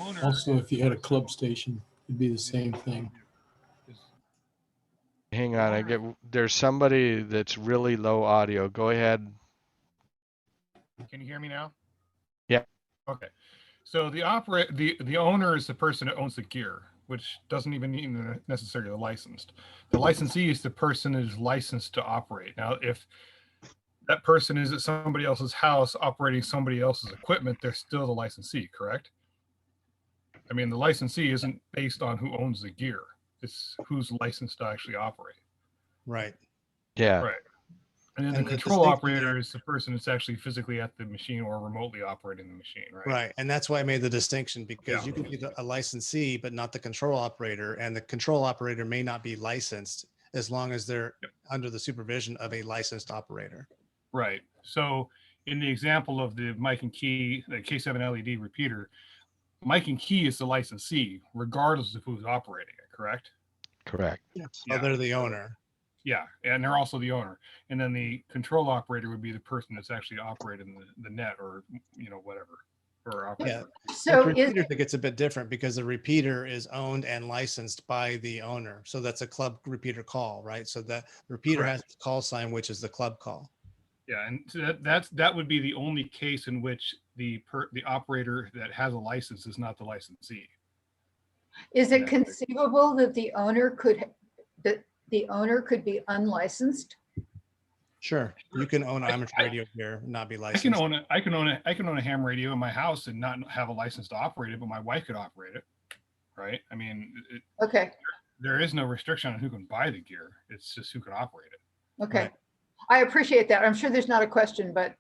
Owner Also, if you had a club station, it'd be the same thing. Hang on, there's somebody that's really low audio. Go ahead. Can you hear me now? Yeah. Okay. So the owner is the person that owns the gear, which doesn't even mean necessarily licensed. The licensee is the person who's licensed to operate. Now, if that person is at somebody else's house operating somebody else's equipment, they're still the licensee, correct? I mean, the licensee isn't based on who owns the gear. It's who's licensed to actually operate. Right. Yeah. Right. And then the control operator is the person that's actually physically at the machine or remotely operating the machine, right? Right. And that's why I made the distinction, because you can be a licensee, but not the control operator. And the control operator may not be licensed as long as they're under the supervision of a licensed operator. Right. So in the example of the Mike and Key, the K7 LED repeater, Mike and Key is the licensee, regardless of who's operating it, correct? Correct. Yes. Oh, they're the owner. Yeah, and they're also the owner. And then the control operator would be the person that's actually operating the net or, you know, whatever. Or operating. Yeah. So With repeater, it gets a bit different because the repeater is owned and licensed by the owner. So that's a club repeater call, right? So the repeater has the call sign, which is the club call. Yeah, and so that would be the only case in which the operator that has a license is not the licensee. Is it conceivable that the owner could be unlicensed? Sure. You can own an amateur radio gear and not be licensed. I can own a ham radio in my house and not have a license to operate it, but my wife could operate it. Right? I mean, Okay. There is no restriction on who can buy the gear. It's just who can operate it. Okay. Right. I appreciate that. I'm sure there's not a question, but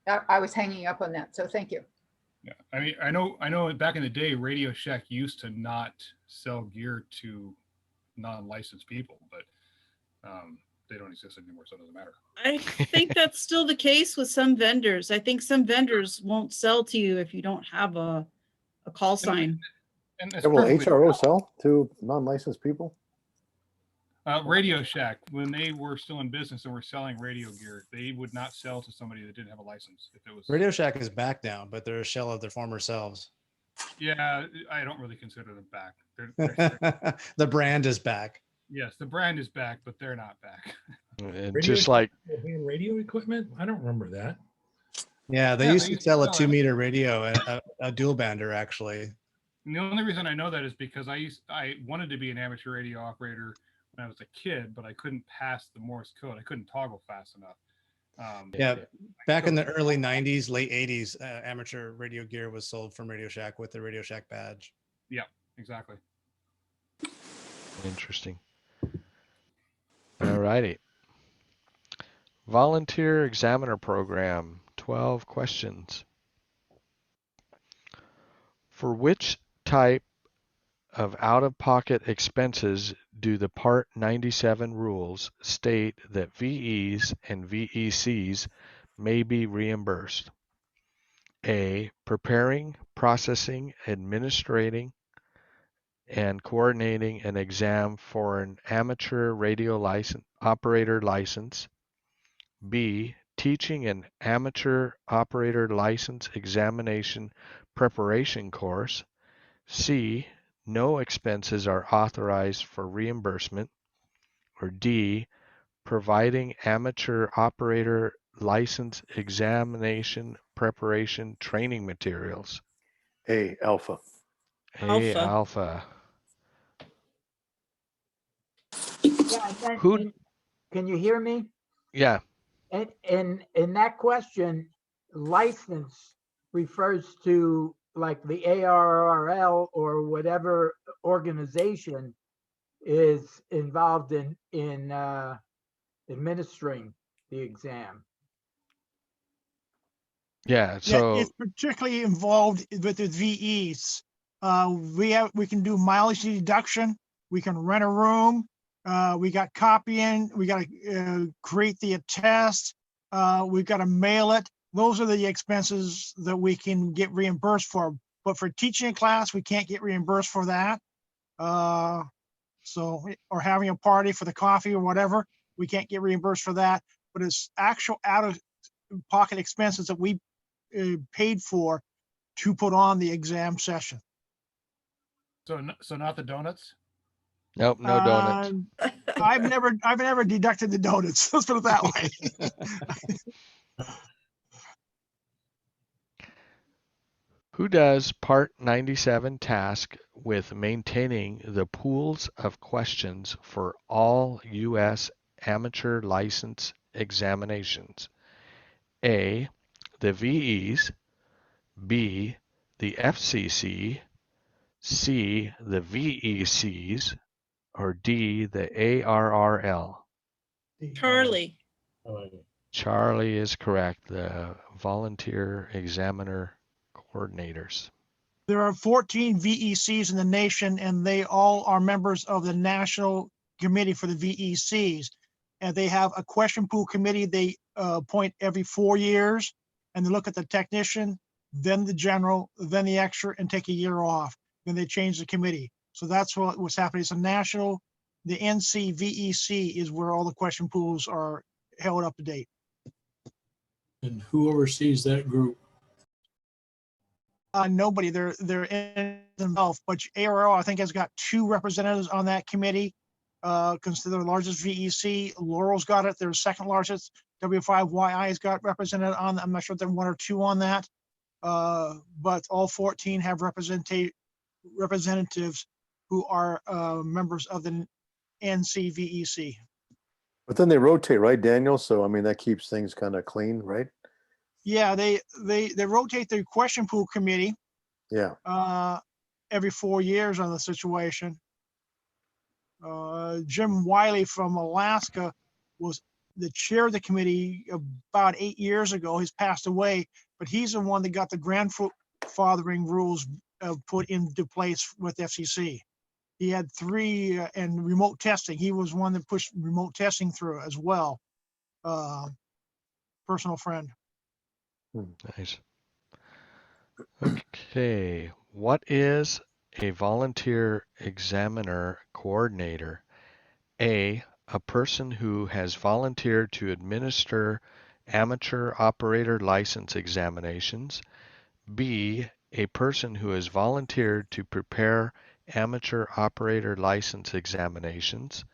I was hanging up on that. So thank you. Yeah. I mean, I know back in the day, Radio Shack used to not sell gear to non-licensed people, but they don't exist anymore, so it doesn't matter. I think that's still the case with some vendors. I think some vendors won't sell to you if you don't have a call sign. And Yeah, will HRO sell to non-licensed people? Radio Shack, when they were still in business and were selling radio gear, they would not sell to somebody that didn't have a license. If it was Radio Shack is back now, but they're a shell of their former selves. Yeah, I don't really consider them back. The brand is back. Yes, the brand is back, but they're not back. And Radio just like band radio equipment? I don't remember that. Yeah, they Yeah, used they to used to sell a sell it. 2-meter radio, a dual bander actually. And the only reason I know that is because I wanted to be an amateur radio operator when I was a kid, but I couldn't pass the Morse code. I couldn't toggle fast enough. Yeah, back in the early 90s, late 80s, amateur radio gear was sold from Radio Shack with the Radio Shack badge. Yeah, exactly. interesting. All righty. Volunteer Examiner Program, 12 questions. For which type of out-of-pocket expenses do the Part 97 rules state that VEs and VECs may be reimbursed? A. Preparing, processing, administrating, and coordinating an exam for an amateur radio operator license. B. Teaching an amateur operator license examination preparation course. C. No expenses are authorized for reimbursement. Or D. Providing amateur operator license examination preparation training materials. A, alpha. A, alpha. Yeah, and Who- and can you hear me? Yeah. And in that question, license refers to like the ARRL or whatever organization is involved in administering the exam. Yeah. Yeah, So it's particularly involved with the VEs. We can do mileage deduction. We can rent a room. We got copying. We got to create the attest. We've got to mail it. Those are the expenses that we can get reimbursed for. But for teaching a class, we can't get reimbursed for that. So, or having a party for the coffee or whatever, we can't get reimbursed for that. But it's actual out-of-pocket expenses that we paid for to put on the exam session. So not the donuts. nope, no donuts. I've never deducted the donuts. Let's put it that way. Who does Part 97 task with maintaining the pools of questions for all U.S. amateur license examinations? A, the VEs. B, the FCC. C, the VECs. Or D, the ARRL. Charlie. Charlie is correct. The volunteer examiner coordinators. There are 14 VECs in the nation, and they all are members of the National Committee for the VECs. And they have a question pool committee they appoint every 4 years, and they look at the technician, then the general, then the extra, and take a year off. Then they change the committee. So that's what's happening. It's a national, the NCVEC is where all the question pools are held up to date. And who oversees that group? Nobody, they're involved, but ARL, I think, has got 2 representatives on that committee. Consider the largest VEC. Laurel's got it. They're second largest. W5YI has got represented on. I'm not sure if they're 1 or 2 on that. But all 14 have representatives who are members of the NCVEC. But then they rotate, right, Daniel? So, I mean, that keeps things kind of clean, right? Yeah, they rotate the question pool committee Yeah. every 4 years on the situation. Jim Wiley from Alaska was the chair of the committee about 8 years ago. He's passed away, but he's the one that got the grandfathering rules put into place with FCC. He had 3 and remote testing. He was one that pushed remote testing through as well. Personal friend. Nice. Okay. What is a volunteer examiner coordinator? A person who has volunteered to administer amateur operator license examinations. B, a person who has volunteered to prepare amateur operator license examinations.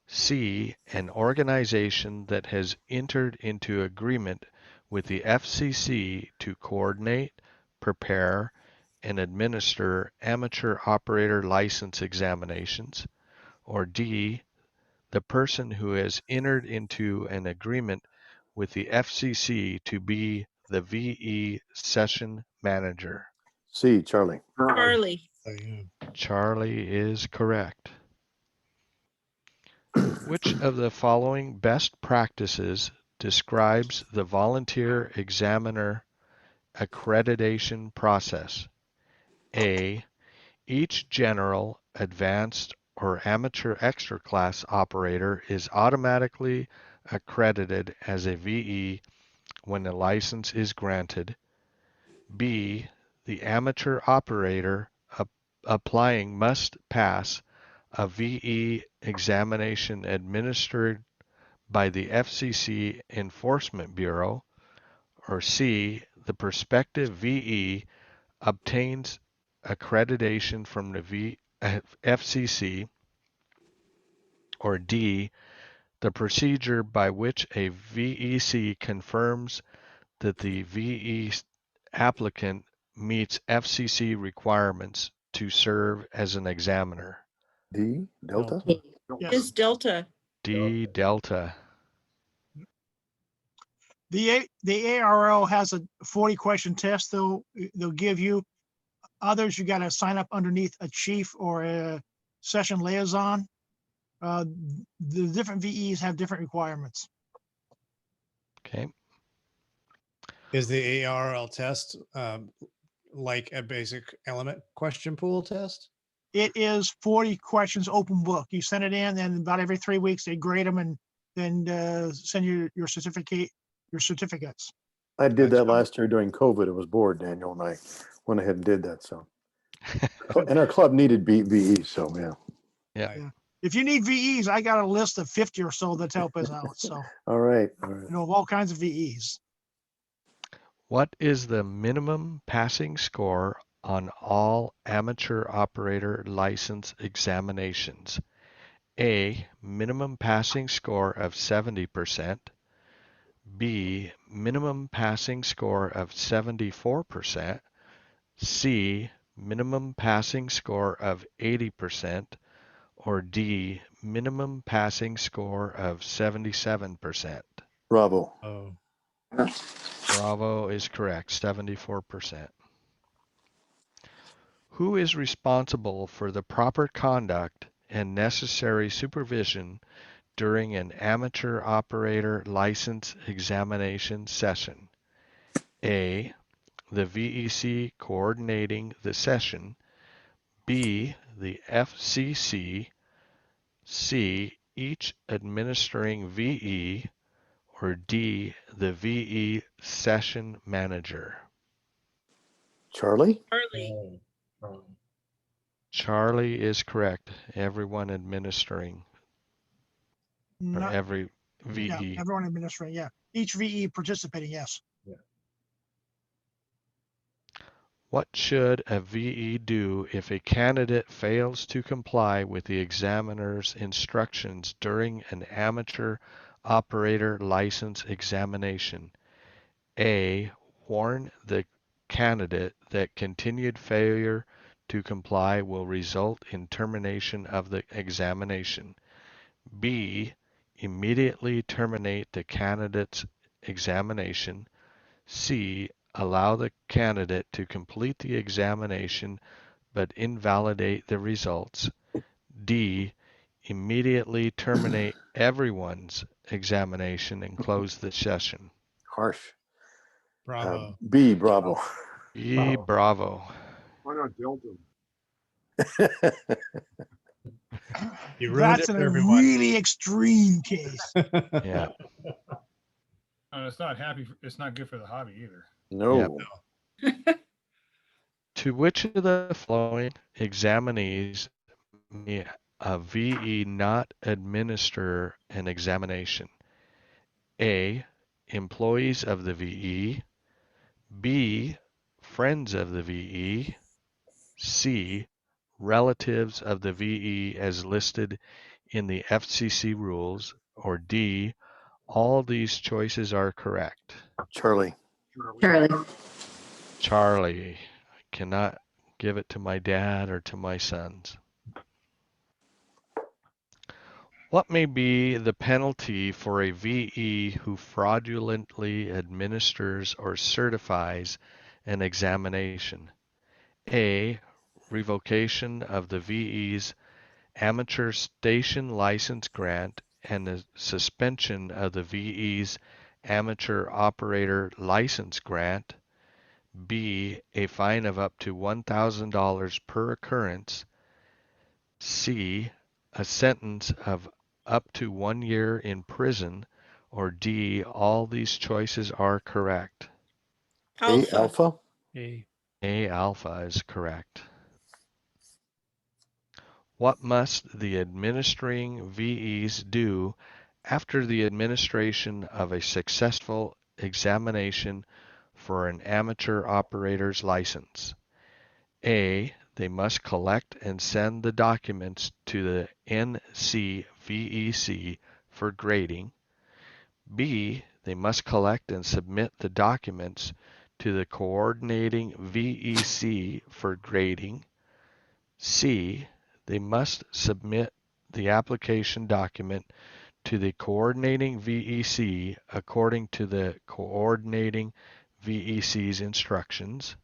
C, an organization that has entered into agreement with the FCC to coordinate, prepare, and administer amateur operator license examinations. Or D, the person who has entered into an agreement with the FCC to be the VE session manager. C, Charlie. Charlie. Charlie is correct. Which of the following best practices describes the volunteer examiner accreditation process? A, each general, advanced, or amateur extra class operator is automatically accredited as a VE when a license is granted. B, the amateur operator applying must pass a VE examination administered by the FCC Enforcement Bureau. Or C, the prospective VE obtains accreditation from the FCC. Or D, the procedure by which a VEC confirms that the VE applicant meets FCC requirements to serve as an examiner. D, Delta? Is Delta. D, Delta. The ARL has a 40 question test they'll give you. Others, you got to sign up underneath a chief or a session liaison. The different VEs have different requirements. Okay. Is the ARL test like a basic element question pool test? It is 40 questions, open book. You send it in, and about every 3 weeks they grade them and then send you your certificates. I did that last year during COVID. It was bored, Daniel, and I went ahead and did that. So, and our club needed VE, so yeah. Yeah. If you need VEs, I got a list of 50 or so that help us out. So, All right. of all kinds of VEs. What is the minimum passing score on all amateur operator license examinations? A, minimum passing score of 70%. B, minimum passing score of 74%. C, minimum passing score of 80%. Or D, minimum passing score of 77%. Bravo. Oh. Bravo is correct, 74%. Who is responsible for the proper conduct and necessary supervision during an amateur operator license examination session? A, the VEC coordinating the session. B, the FCC. C, each administering VE. Or D, the VE session manager. Charlie? Charlie. Charlie is correct. Everyone administering. Or Not- every VE. Yeah, everyone administering, yeah. Each VE participating, yes. What should a VE do if a candidate fails to comply with the examiner's instructions during an amateur operator license examination? A, warn the candidate that continued failure to comply will result in termination of the examination. B, immediately terminate the candidate's examination. C, allow the candidate to complete the examination but invalidate the results. D, immediately terminate everyone's examination and close the session. Harsh. Bravo. B, Bravo. B, Bravo. Why not Delta? You ruined That's it in for a everyone. really extreme case. Yeah. It's not it's not good for the hobby either. No. To which of the following examinees may a VE not administer an examination? A, employees of the VE. B, friends of the VE. C, relatives of the VE as listed in the FCC rules, or D, all these choices are correct? Charlie. Charlie. Charlie. I cannot give it to my dad or to my sons. What may be the penalty for a VE who fraudulently administers or certifies an examination? A. Revocation of the VE's amateur station license grant and the suspension of the VE's amateur operator license grant. B. A fine of up to $1,000 per occurrence. C. A sentence of up to 1 year in prison. Or D. All these choices are correct. A alpha. A. A alpha is correct. What must the administering VEs do after the administration of a successful examination for an amateur operator's license? A. They must collect and send the documents to the NCVEC for grading. B. They must collect and submit the documents to the coordinating VEC for grading. C. They must submit the application document to the coordinating VEC according to the coordinating VEC's instructions.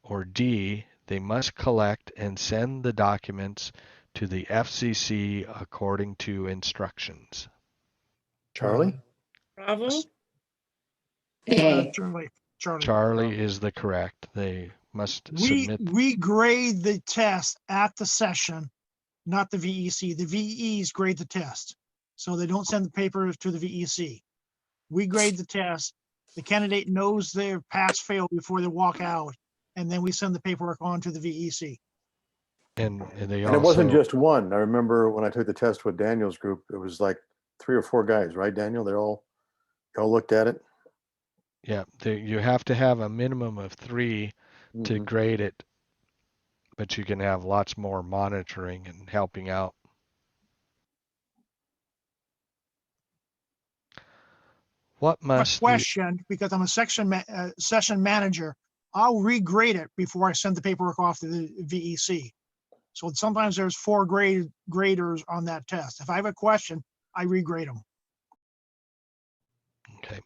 Or D. They must collect and send the documents to the FCC according to instructions. Charlie. Bravo. A. Charlie. Charlie is the correct. They must submit. We grade the test at the session, not the VEC. The VEs grade the test. So they don't send the papers to the VEC. We grade the test. The candidate knows their pass fail before they walk out, and then we send the paperwork on to the VEC. And they And it wasn't also, just one. I remember when I took the test with Daniel's group, it was like 3 or 4 guys, right, Daniel? They all looked at it. yeah, you have to have a minimum of 3 to Mhm. grade it, but you can have lots more monitoring and helping out. What must the, Question, because I'm a session manager, I'll regrade it before I send the paperwork off to the VEC. So sometimes there's 4 graders on that test. If I have a question, I regrade them. okay.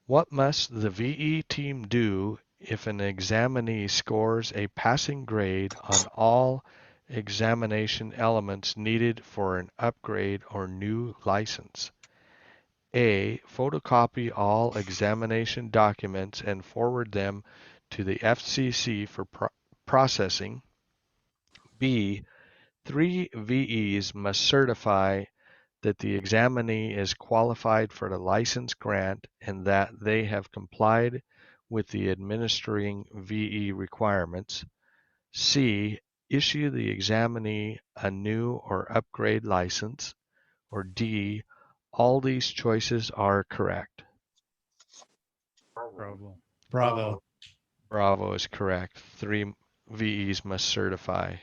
What must the VE team do if an examinee scores a passing grade on all examination elements needed for an upgrade or new license? A. Photocopy all examination documents and forward them to the FCC for processing. B. 3 VEs must certify that the examinee is qualified for the license grant and that they have complied with the administering VE requirements. C. Issue the examinee a new or upgrade license. Or D. All these choices are correct. Bravo. Bravo is correct. 3 VEs must certify.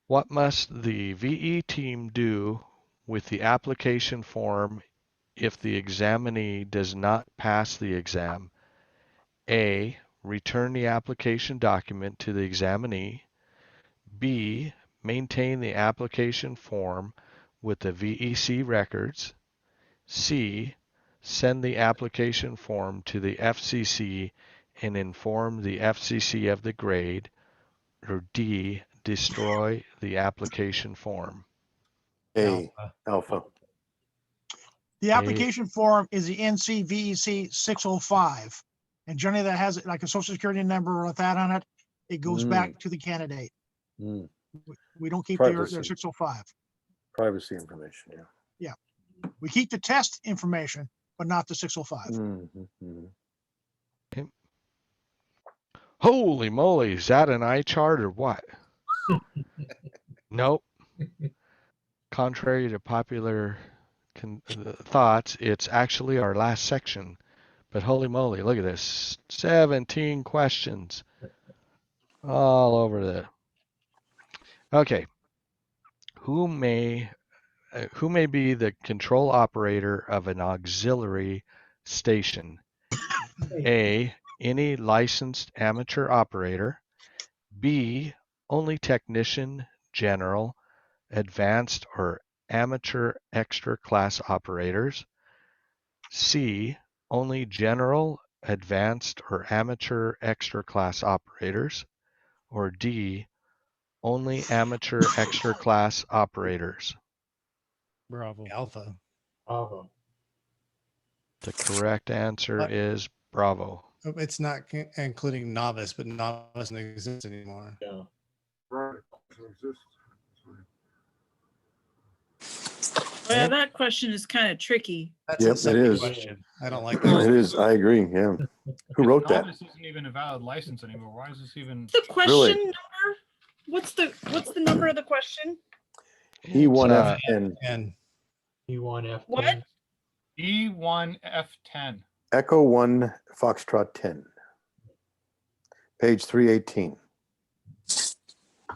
What must the VE team do with the application form if the examinee does not pass the exam? A. Return the application document to the examinee. B. Maintain the application form with the VEC records. C. Send the application form to the FCC and inform the FCC of the grade. Or D. Destroy the application form. A alpha. The application form is the NCVEC 605. And generally that has like a social security number or that on it. It goes back to the candidate. Mm. We don't keep their Privacy. 605. Privacy information. Yeah. Yeah. We keep the test information, but not the 605. Mhm, mhm. Okay. Holy moly, is that an eye chart or what? Nope. Contrary to popular thoughts, it's actually our last section But holy moly, look at this. 17 questions all over the. Okay. Who may be the control operator of an auxiliary station? A, any licensed amateur operator. B, only technician, general, advanced, or amateur extra class operators. C, only general, advanced, or amateur extra class operators. Or D, only amateur extra class operators. Bravo. Alpha. Bravo. The correct answer What? is Bravo. It's not including novice, but novice doesn't exist anymore. Yeah. Oh, yeah, that question is kind of tricky. That's Yep, a second it is. question. I don't like that. It is. I agree. Yeah. Who wrote that? Novice isn't even a valid license anymore. Why is this even? The question Really? number? What's the number of the question? E1F10. And E1F10. What? E1F10. Echo 1 Foxtrot 10. Page 318.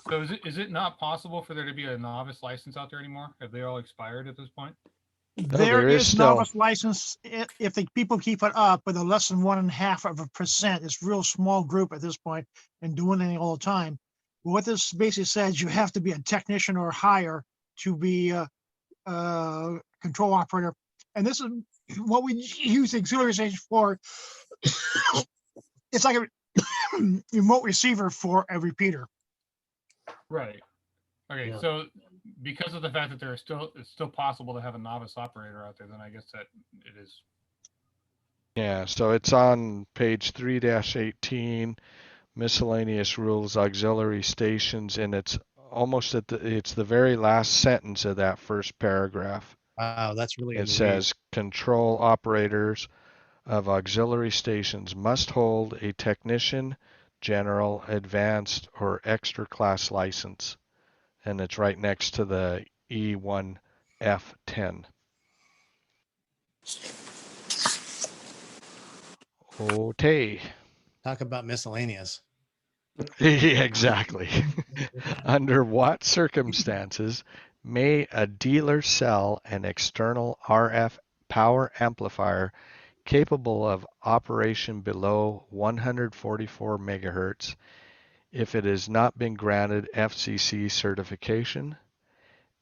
So is it not possible for there to be a novice license out there anymore? Have they all expired at this point? There there is is still- novice license if the people keep it up with a less than 1.5%. It's real small group at this point and doing it all the time. But what this basically says, you have to be a technician or higher to be a control operator. And this is what we use the auxiliary station for. It's like a remote receiver for a repeater. Right. Okay. Yeah. So because of the fact that it's still possible to have a novice operator out there, then I guess that it is. Yeah, so it's on page 3-18, miscellaneous rules, auxiliary stations, and it's almost it's the very last sentence of that first paragraph. wow, that's really. It says control operators of auxiliary stations must hold a technician, general, advanced, or extra class license. And it's right next to the E1F10. Okay. Talk about miscellaneous. Exactly. Under what circumstances may a dealer sell an external RF power amplifier capable of operation below 144 megahertz if it has not been granted FCC certification?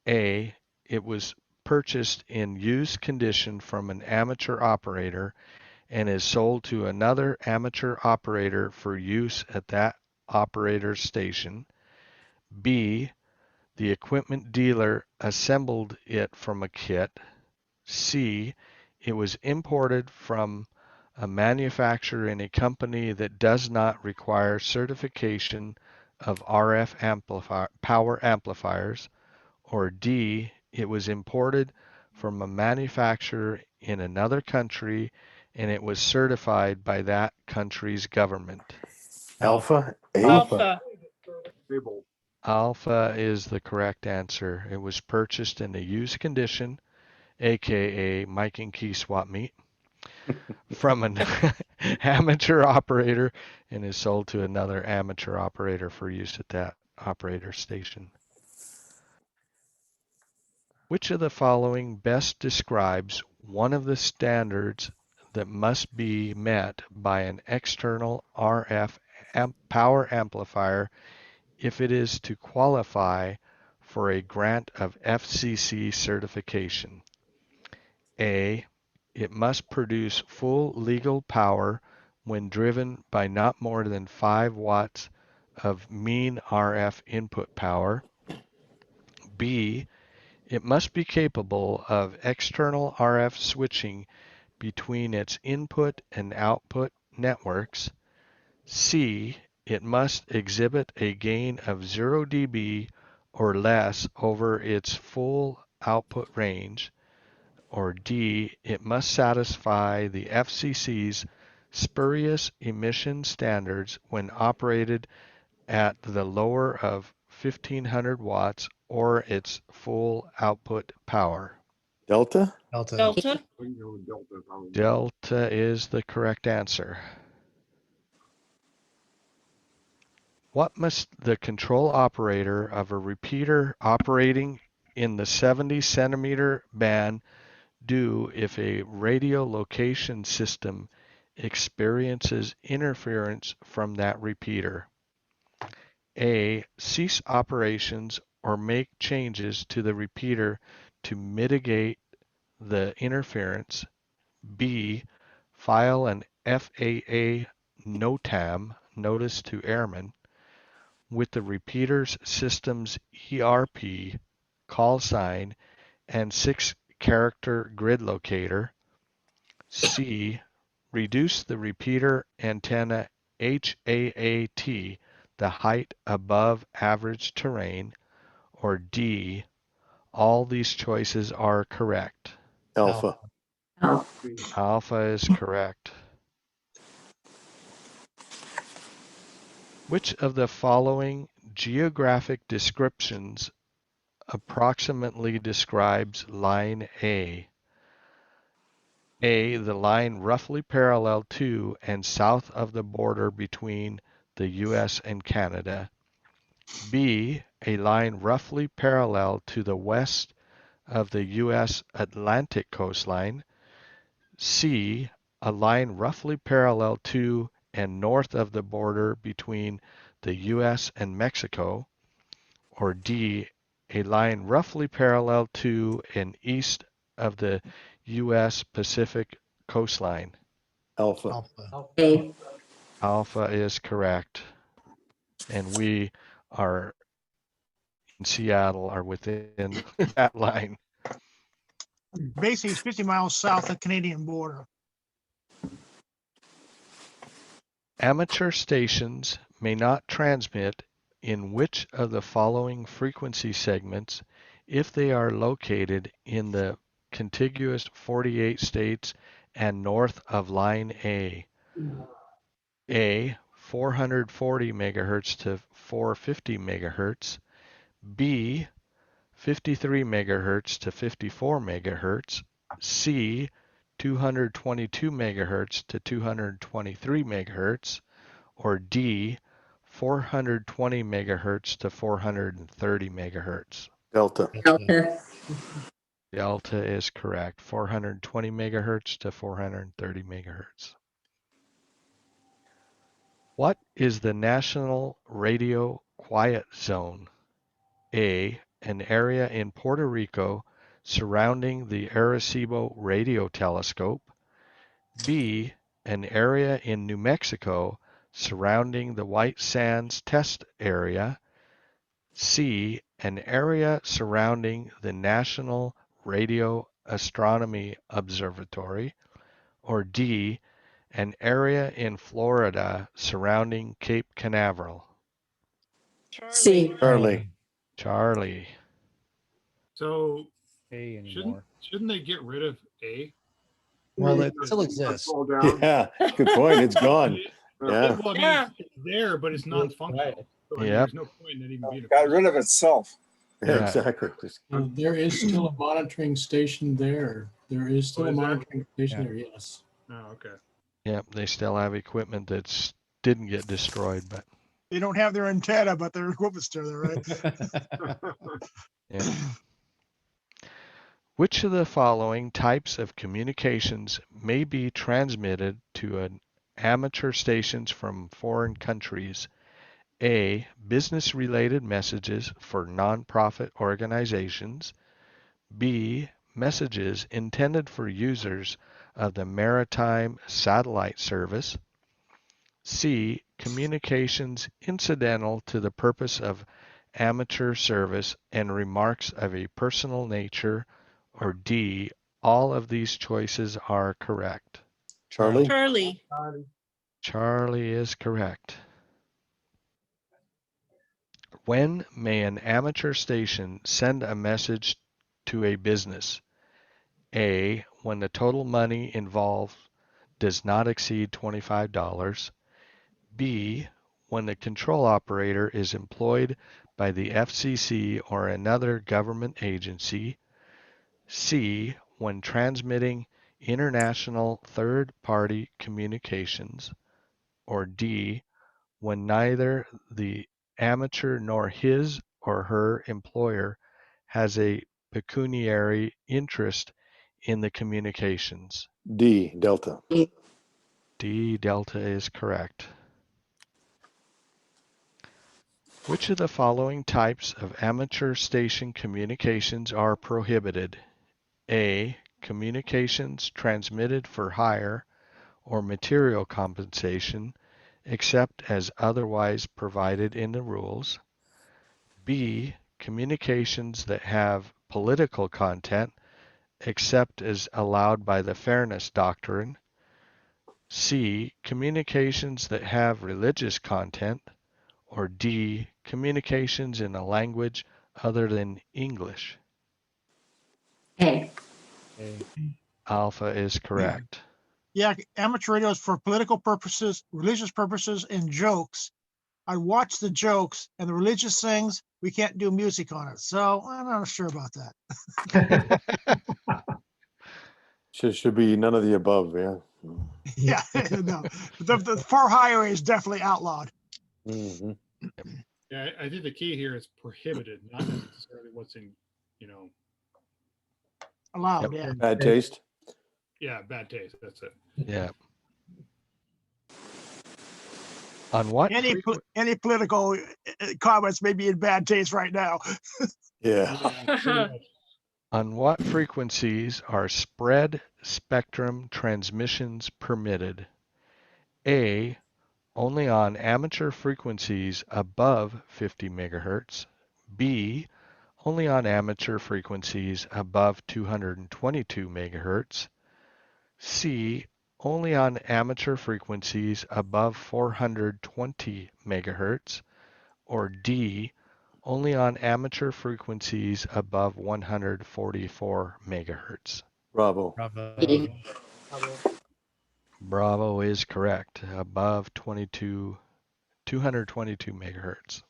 A, it was purchased in used condition from an amateur operator and is sold to another amateur operator for use at that operator's station. B, the equipment dealer assembled it from a kit. C, it was imported from a manufacturer in a company that does not require certification of RF power amplifiers. Or D, it was imported from a manufacturer in another country and it was certified by that country's government. Alpha. A. Alpha. Alpha is the correct answer. It was purchased in a used condition, aka Mike and Key swap meet, from an amateur operator and is sold to another amateur operator for use at that operator station. Which of the following best describes one of the standards that must be met by an external RF power amplifier if it is to qualify for a grant of FCC certification? A, it must produce full legal power when driven by not more than 5 watts of mean RF input power. B, it must be capable of external RF switching between its input and output networks. C, it must exhibit a gain of 0 dB or less over its full output range. Or D, it must satisfy the FCC's spurious emission standards when operated at the lower of 1500 watts or its full output power. Delta? Delta. Delta? Delta is the correct answer. What must the control operator of a repeater operating in the 70 centimeter band do if a radio location system experiences interference from that repeater? A. Cease operations or make changes to the repeater to mitigate the interference. B. File an FAA NOTAM, notice to airmen, with the repeater's system's ERP, call sign, and 6-character grid locator. C. Reduce the repeater antenna HAAT, the height above average terrain. Or D. All these choices are correct. Alpha. Alpha is correct. Which of the following geographic descriptions approximately describes line A? A, the line roughly parallel to and south of the border between the US and Canada. B, a line roughly parallel to the west of the US Atlantic coastline. C, a line roughly parallel to and north of the border between the US and Mexico. Or D, a line roughly parallel to and east of the US Pacific coastline. Alpha. A. Alpha is correct. And we are in Seattle are within that line. Basically, it's 50 miles south of the Canadian border. Amateur stations may not transmit in which of the following frequency segments if they are located in the contiguous 48 states and north of line A? A, 440 megahertz to 450 megahertz. B, 53 megahertz to 54 megahertz. C, 222 megahertz to 223 megahertz. Or D, 420 megahertz to 430 megahertz. Delta. Delta. Delta is correct. 420 megahertz to 430 megahertz. What is the National Radio Quiet Zone? A, an area in Puerto Rico surrounding the Arecibo Radio Telescope. B, an area in New Mexico surrounding the White Sands Test Area. C, an area surrounding the National Radio Astronomy Observatory. Or D, an area in Florida surrounding Cape Canaveral. C. Charlie. Charlie. So A shouldn't anymore. shouldn't they get rid of A? Well, it still exists. Yeah, good point. It's gone. Yeah. Well, I mean, Yeah. it's there, but it's non-functional. So, I mean, Yep. there's no point in it even being. Got rid of itself. Yeah, Yeah. exactly. There is still a monitoring station there. There is still Oh, a is there? monitoring station Yeah. there, yes. Oh, okay. Yep, they still have equipment that didn't get destroyed, but They don't have their antenna, but their equipment's still there, right? yeah. Which of the following types of communications may be transmitted to an amateur stations from foreign countries? A, business-related messages for nonprofit organizations. B, messages intended for users of the Maritime Satellite Service. C, communications incidental to the purpose of amateur service and remarks of a personal nature. Or D, all of these choices are correct. Charlie. Charlie. Charlie is correct. When may an amateur station send a message to a business? A, when the total money involved does not exceed $25. B, when the control operator is employed by the FCC or another government agency. C, when transmitting international third-party communications, or D, when neither the amateur nor his or her employer has a pecuniary interest in the communications. D, Delta. D, Delta is correct. Which of the following types of amateur station communications are prohibited? A, communications transmitted for hire or material compensation, except as otherwise provided in the rules. B, communications that have political content, except as allowed by the Fairness Doctrine. C, communications that have religious content. Or D, communications in a language other than English. A. Alpha is correct. Yeah, amateur radio is for political purposes, religious purposes, and jokes. I watch the jokes, and the religious things, we can't do music on it. So I'm not sure about that. Should be none of the above, yeah. Yeah, no. The for hire is definitely outlawed. Mm-hmm. Yeah, I think the key here is prohibited, not necessarily what's in, Allowed, yeah. Bad taste. Yeah, bad taste. That's it. Yeah. On what? Any political comments may be in bad taste right now. Yeah. On what frequencies are spread spectrum transmissions permitted? A, only on amateur frequencies above 50 megahertz. B, only on amateur frequencies above 222 megahertz. C, only on amateur frequencies above 420 megahertz. Or D, only on amateur frequencies above 144 megahertz. Bravo. B. Bravo is correct. Above 222 megahertz.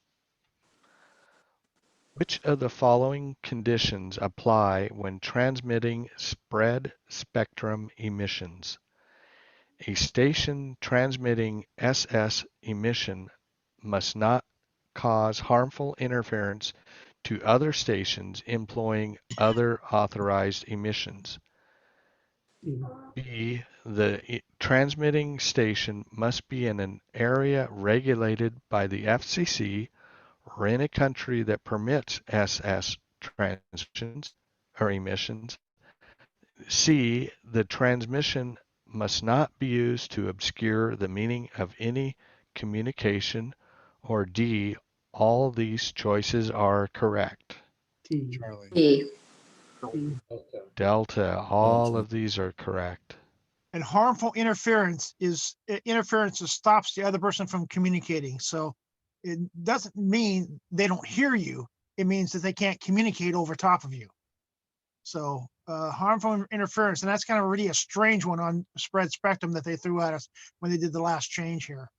Which of the following conditions apply when transmitting spread spectrum emissions? A station transmitting SS emission must not cause harmful interference to other stations employing other authorized emissions. B, the transmitting station must be in an area regulated by the FCC or in a country that permits SS transmissions or emissions. C, the transmission must not be used to obscure the meaning of any communication. Or D, all these choices are correct. Charlie. B. Delta, all of these are correct. And harmful interference is interference that stops the other person from communicating. So it doesn't mean they don't hear you. It means that they can't communicate over top of you. So harmful interference, and that's kind of really a strange one on spread spectrum that they threw at us when they did the last change here.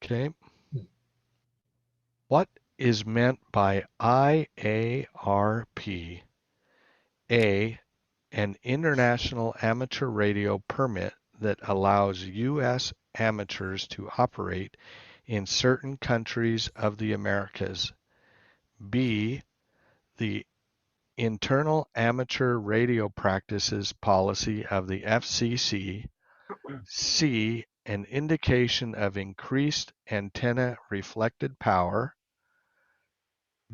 Okay. What is meant by IARP? A, an international amateur radio permit that allows U.S. amateurs to operate in certain countries of the Americas. B, the internal amateur radio practices policy of the FCC. C, an indication of increased antenna reflected power.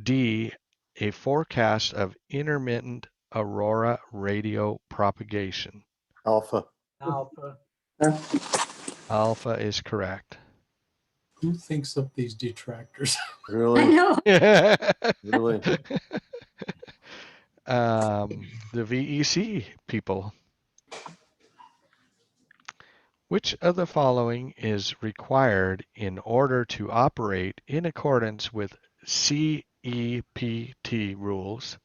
D, a forecast of intermittent aurora radio propagation. Alpha. Alpha. Alpha is correct. Who thinks up these detractors? Really? I know. Really? The VEC people. Which of the following is required in order to operate in accordance with CEPT rules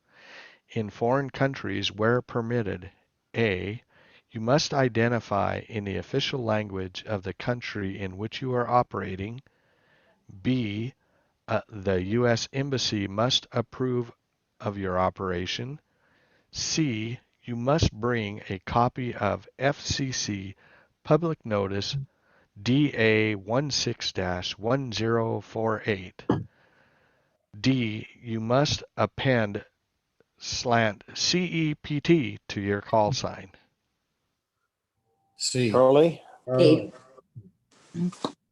in foreign countries where permitted? A, you must identify in the official language of the country in which you are operating. B, the U.S. Embassy must approve of your operation. C, you must bring a copy of FCC Public Notice DA 16-1048. D, you must append slant CEPT to your call sign. C. Charlie? A.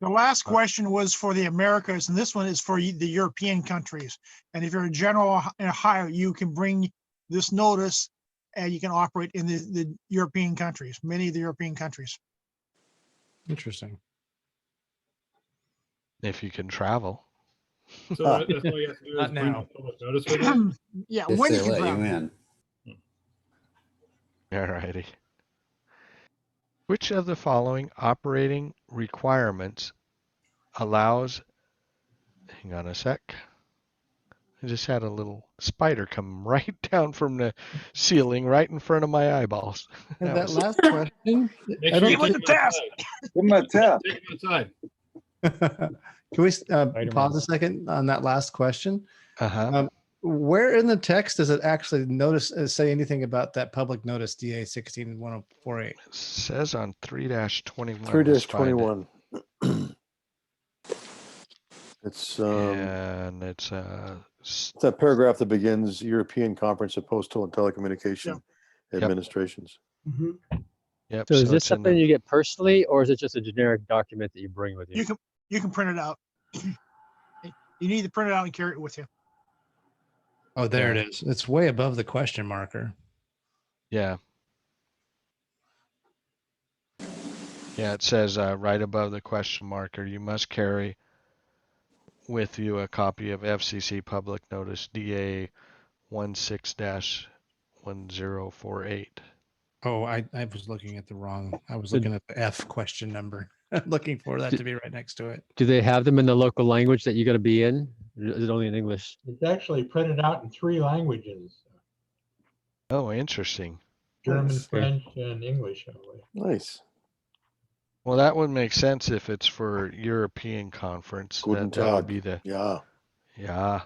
The last question was for the Americas, and this one is for the European countries. And if you're a general in Ohio, you can bring this notice and you can operate in the European countries, many of the European countries. Interesting. If you can travel. So that's all you have to do is Not bring now. the public notice with you. Yeah, If when they you can let you travel. in. All righty. Which of the following operating requirements allows, hang on a sec. I just had a little spider come right down from the ceiling right in front of my eyeballs. And That that was- last question, Make I sure you Give it take the them test. outside. Give them a tap. Take them outside. can we pause a second on that last question? Uh-huh. Where in the text does it actually say anything about that public notice DA 16-1048? Says on 3-21. 3-21. It's And it's it's that paragraph that begins European Conference of Postal and Telecommunication Yep. Administrations. yep. So is this it's in something the- you get personally, or is it just a generic document that you bring with you? You can print it out. You need to print it out and carry it with you. Oh, there it is. It's way above the question marker. Yeah. Yeah, it says right above the question marker, you must carry with you a copy of FCC Public Notice DA 16-1048. Oh, I was looking at the wrong. I was looking at the F question number. I'm looking for that to be right next to it. Do they have them in the local language that you got to be in? Or is it only in English? It's actually printed out in 3 languages, Oh, interesting. German, Nice. French, and English, I believe. Nice. Well, that would make sense if it's for European conference. Guten That would Tag. be the, Yeah. yeah.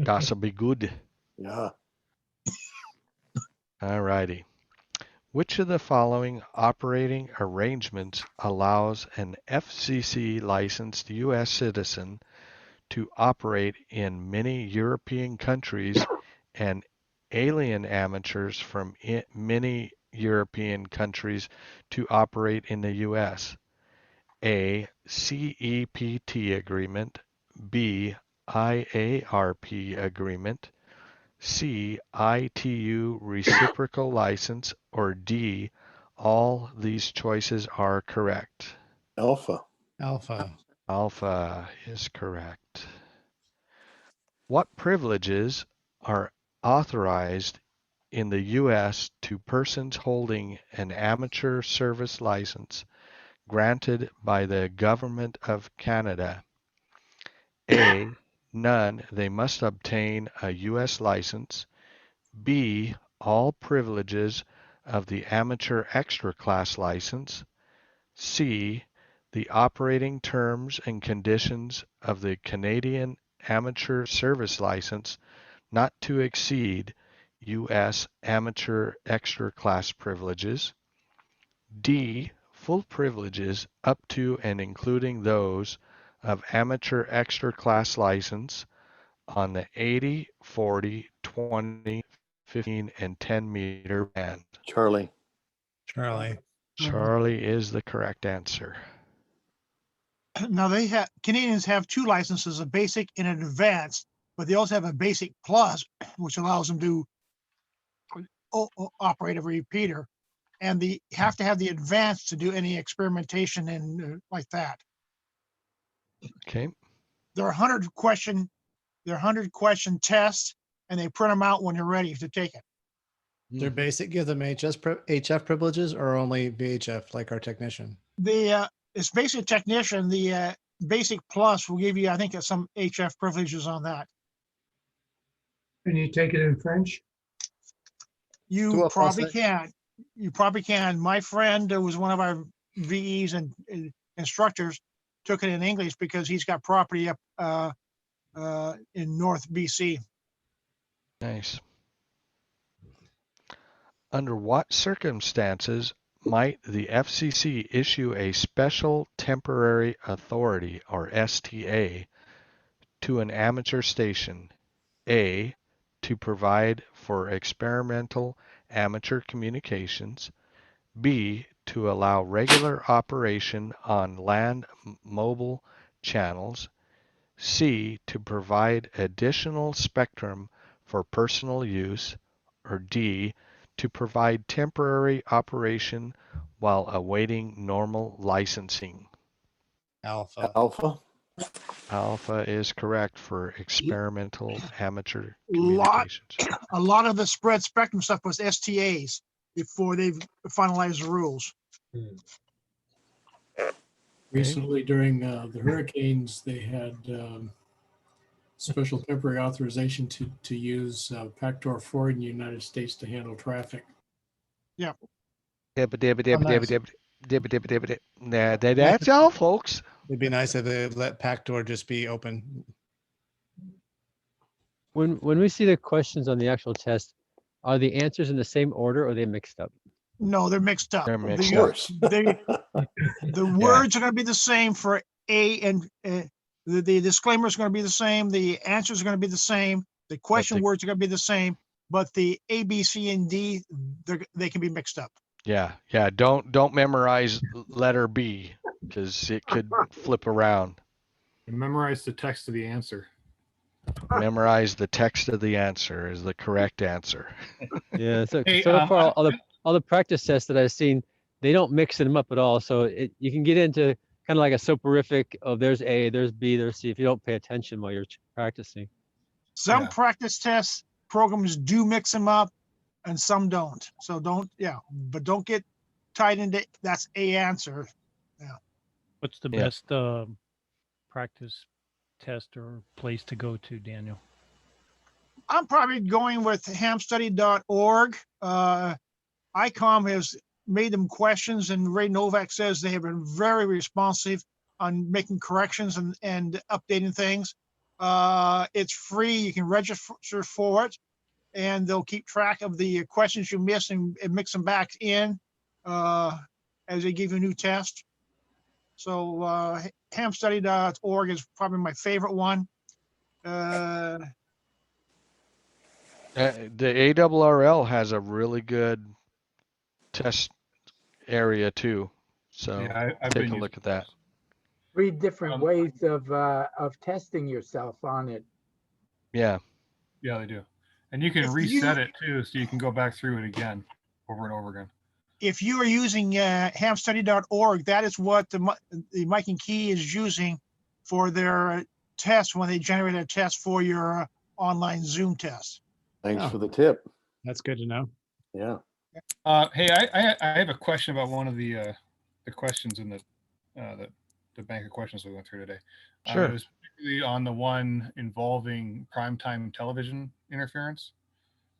Das will be good. Yeah. All righty. Which of the following operating arrangements allows an FCC licensed U.S. citizen to operate in many European countries and alien amateurs from many European countries to operate in the U.S.? A. CEPT agreement. B. IARP agreement. C. ITU reciprocal license. Or D. All these choices are correct. Alpha. Alpha. Alpha is correct. What privileges are authorized in the U.S. to persons holding an amateur service license granted by the Government of Canada? A. None. They must obtain a U.S. license. B. All privileges of the amateur extra class license. C. The operating terms and conditions of the Canadian amateur service license not to exceed U.S. amateur extra class privileges. D. Full privileges up to and including those of amateur extra class license on the 80, 40, 20, 15, and 10 meter band. Charlie. Charlie. Charlie is the correct answer. Now Canadians have 2 licenses, a basic and an advanced, but they also have a basic plus, which allows them to operate a repeater. And they have to have the advanced to do any experimentation and like that. Okay. There are 100 question tests, and they print them out when you're ready to take it. Their basic give them HF privileges or only VHF like our technician? It's basic technician. The basic plus will give you, I think, some HF privileges on that. Can you take it in French? You probably can. You probably can. My friend was one of our VEs and instructors, took it in English because he's got property up in North BC. Nice. Under what circumstances might the FCC issue a special temporary authority, or STA, to an amateur station? A, to provide for experimental amateur communications. B, to allow regular operation on land mobile channels. C, to provide additional spectrum for personal use. Or D, to provide temporary operation while awaiting normal licensing. Alpha. Alpha. Alpha is correct for experimental amateur Lot, communications. a lot of the spread spectrum stuff was STAs before they've finalized the rules. Recently, during the hurricanes, they had special temporary authorization to use Pactor 4 in the United States to handle traffic. Yeah. That's all, folks. It'd be nice if they let Pactor just be open. When we see the questions on the actual test, are the answers in the same order or are they mixed up? No, they're mixed up. They're mixed The- up. The words are going to be the same for A, and the disclaimer is going to be the same. The answers are going to be the same. The question words are going to be the same, but the A, B, C, and D, they can be mixed up. Yeah. Don't memorize letter B because it could flip around. And memorize the text of the answer. Memorize the text of the answer is the correct answer. Yeah. So, Hey, so far, all the practice tests that I've seen, they don't mix them up at all. So you can get into kind of like a soporific of there's A, there's B, there's C if you don't pay attention while you're practicing. Some practice test programs do mix them up and some don't. So but don't get tied into that's A answer. What's the Yeah. best practice test or place to go to, Daniel? I'm probably going with hamstudy.org. ICOM has made them questions, and Ray Novak says they have been very responsive on making corrections and updating things. It's free. You can register for it, and they'll keep track of the questions you miss and mix them back in as they give you a new test. So hamstudy.org is probably my favorite one. The ARRL has a really good test area too. So Yeah, I've take been a look at that. 3 different ways of testing yourself on it. Yeah. Yeah, they do. And you can If reset it too, so you can go back through it again, over and over again. If you are using hamstudy.org, that is what the Mike and Key is using for their test when they generate a test for your online Zoom test. Thanks for the tip. That's good to know. Yeah. Hey, I have a question about one of the questions in the bank of questions we went through today. Sure. It was particularly on the one involving primetime television interference.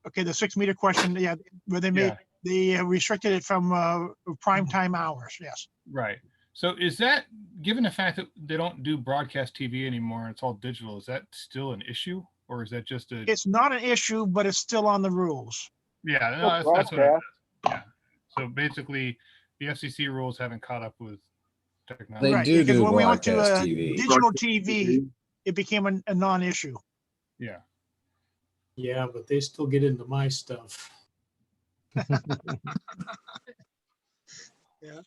Okay, the 6 meter question, yeah, where they restricted it from prime time hours. Yes. Right. So is that, given the fact that they don't do broadcast TV anymore and it's all digital, is that still an issue, or is that just a? It's not an issue, but it's still on the rules. Yeah, no, that's what it is. Yeah. So basically, the FCC rules haven't caught up with technology. Right, because when we went to digital TV, it became a non-issue. Yeah. Yeah, but they still get into my stuff. Yeah.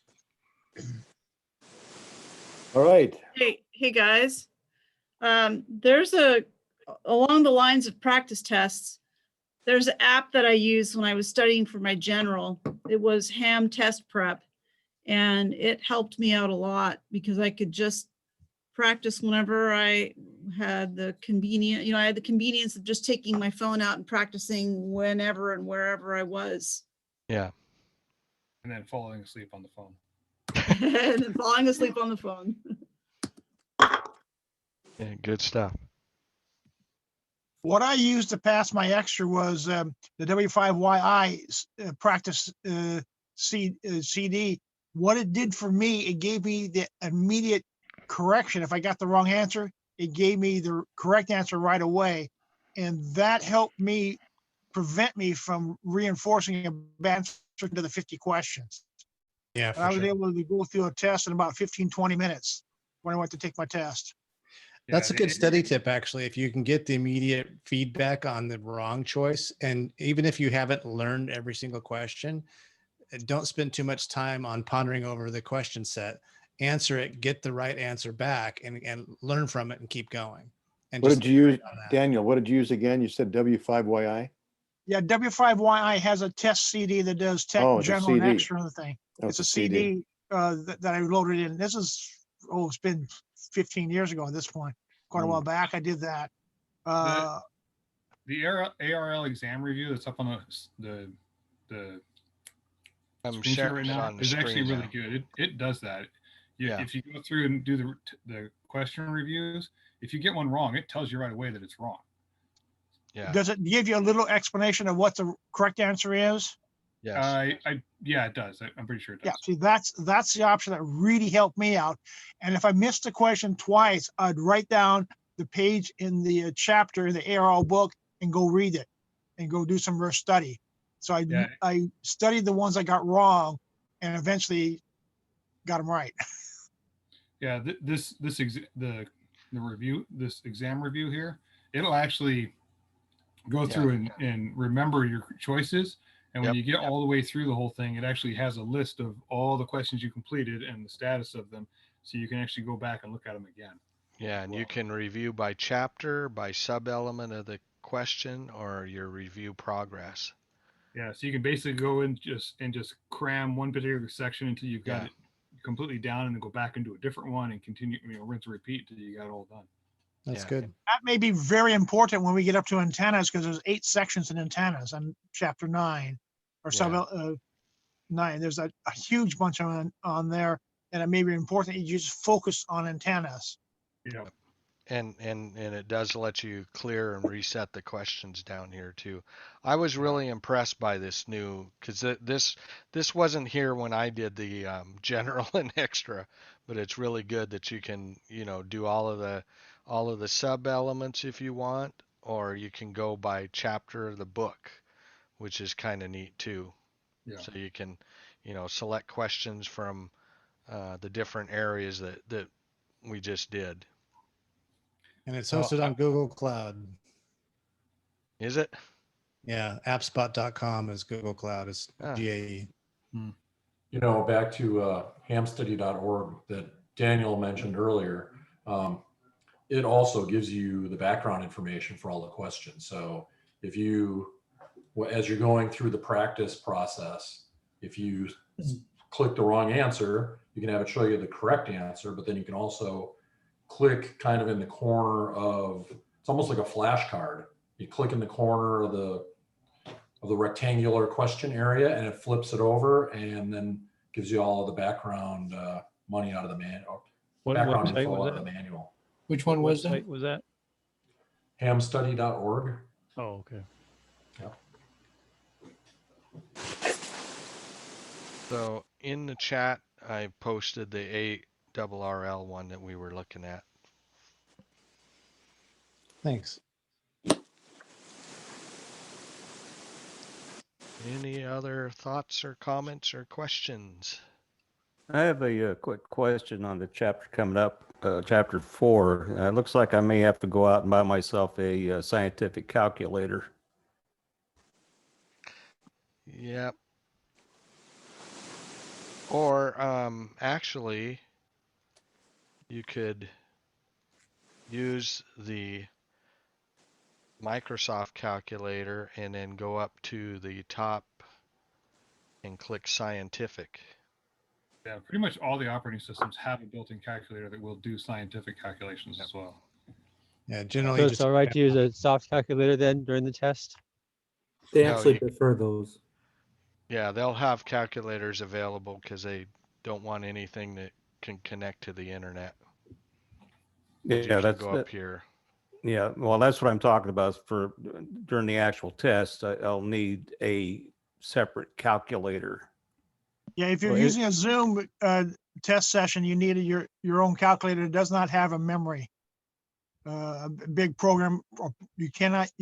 All right. Hey guys, there's along the lines of practice tests, there's an app that I used when I was studying for my general. It was Ham Test Prep, and it helped me out a lot because I could just practice whenever I had the I had the convenience of just taking my phone out and practicing whenever and wherever I was. Yeah. And then falling asleep on the phone. And then falling asleep on the phone. Yeah, good stuff. What I used to pass my extra was the W5YI practice CD. What it did for me, it gave me the immediate correction. If I got the wrong answer, it gave me the correct answer right away. And that helped me prevent me from reinforcing a bad answer to the 50 questions. Yeah, And I for was sure. able to go through a test in about 15, 20 minutes when I went to take my test. That's a good study tip, actually. If you can get the immediate feedback on the wrong choice, and even if you haven't learned every single question, don't spend too much time on pondering over the question set. Answer it, get the right answer back, and learn from it and keep going. And What just did you use, on that. Daniel? What did you use again? You said W5YI? Yeah, W5YI has a test CD that does tech, Oh, it's a general, and CD. extra and the thing. Oh, It's a CD that I loaded in. This is, it's been 15 years ago at this point. Quite a while back, I did that. The ARL exam review that's up on the I'm screen share sharing right it now on the is actually screen really now. good. It does that. Yeah. If you go through and do the question reviews, if you get one wrong, it tells you right away that it's wrong. Yeah. Does it give you a little explanation of what the correct answer is? Yes. Yeah, it does. I'm pretty sure it does. Yeah, see, that's the option that really helped me out. And if I missed a question twice, I'd write down the page in the chapter in the ARL book and go read it and go do some more study. So I studied the ones I got wrong and eventually got them right. Yeah, the review, this exam review here, it'll actually go through and remember your choices. And when you get all the way through the whole thing, it actually has a list of all the questions you completed and the status of them. So you can actually go back and look at them again. Yeah, and you can review by chapter, by sub-element of the question, or your review progress. Yeah, so you can basically go in just cram one particular section until you've got it completely down, and then go back and do a different one and continue, rinse and repeat until you got it all done. That's good. That may be very important when we get up to antennas, because there's 8 sections in antennas on chapter 9 or sub 9. There's a huge bunch on there, and it may be important that you just focus on antennas. Yeah. And it does let you clear and reset the questions down here too. I was really impressed by this new, because this wasn't here when I did the general and extra, but it's really good that you can do all of the sub elements if you want, or you can go by chapter of the book, which is kind of neat too. Yeah. So you can select questions from the different areas that we just did. And it's hosted on Google Cloud. Is it? Yeah, appspot.com is Google Cloud. It's GAE. Back to hamstudy.org that Daniel mentioned earlier. It also gives you the background information for all the questions. So if you, as you're going through the practice process, if you click the wrong answer, you can have it show you the correct answer, but then you can also click kind of in the corner of, it's almost like a flashcard. You click in the corner of the rectangular question area, and it flips it over and then gives you all of the background money out of the manual. Background info out of the manual. Which one was that? Was that? Hamstudy.org. Oh, okay. Yeah. So in the chat, I posted the ARRL one that we were looking at. Thanks. Any other thoughts or comments or questions? I have a quick question on the chapter coming up, chapter 4. It looks like I may have to go out and buy myself a scientific calculator. Yep. Or actually, you could use the Microsoft calculator and then go up to the top and click scientific. Yeah, pretty much all the operating systems have a built-in calculator that will do scientific calculations as well. Yeah, generally. So it's all right to use a soft calculator then during the test? They No, actually you- prefer those. Yeah, they'll have calculators available because they don't want anything that can connect to the internet. You Yeah, can that's go up here. Yeah, well, that's what I'm talking about. For during the actual test, I'll need a separate calculator. Yeah, if you're Well, using a Zoom test session, you need your own calculator. It does not have a memory. big program. Or you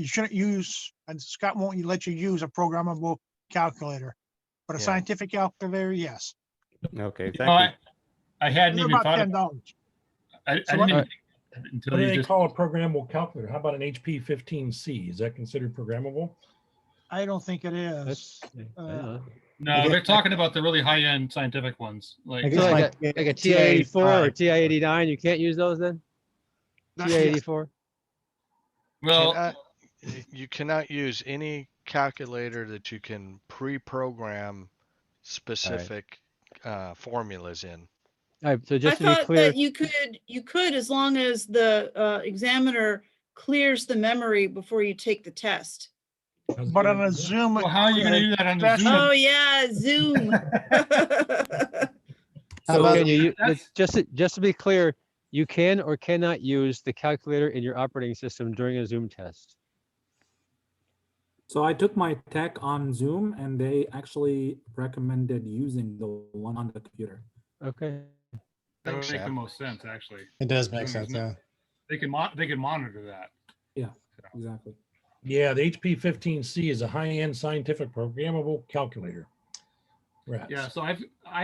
shouldn't use, and Scott won't let you use a programmable calculator. But a Yeah. scientific calculator, yes. Okay, You thank know, you. I hadn't They're even about thought $10. about I So didn't what- even think of it until What do you they just call a programmable calculator? How about an HP 15C? Is that considered programmable? I don't think it is. That's, I don't know. no, they're talking about the really high-end scientific ones. I Like guess So like like a TI-85. TI-84 or TI-89, you can't use those then? Not- TI-84? well, You cannot use any calculator that you can pre-program specific formulas in. All right, so I just to be thought clear, that you could as long as the examiner clears the memory before you take the test. But on a Zoom. well, how are you going to do that on the session- Zoom? Oh yeah, Zoom. how So can you, that's- just to be clear, you can or cannot use the calculator in your operating system during a Zoom test. So I took my tech on Zoom and they actually recommended using the one on the computer. Okay. That would Thanks, make the Sam. most sense, actually. It does make Zoom sense, is yeah. They can monitor that. Yeah, exactly. Yeah, the HP 15C is a high-end scientific programmable calculator. Rats. Yeah, so I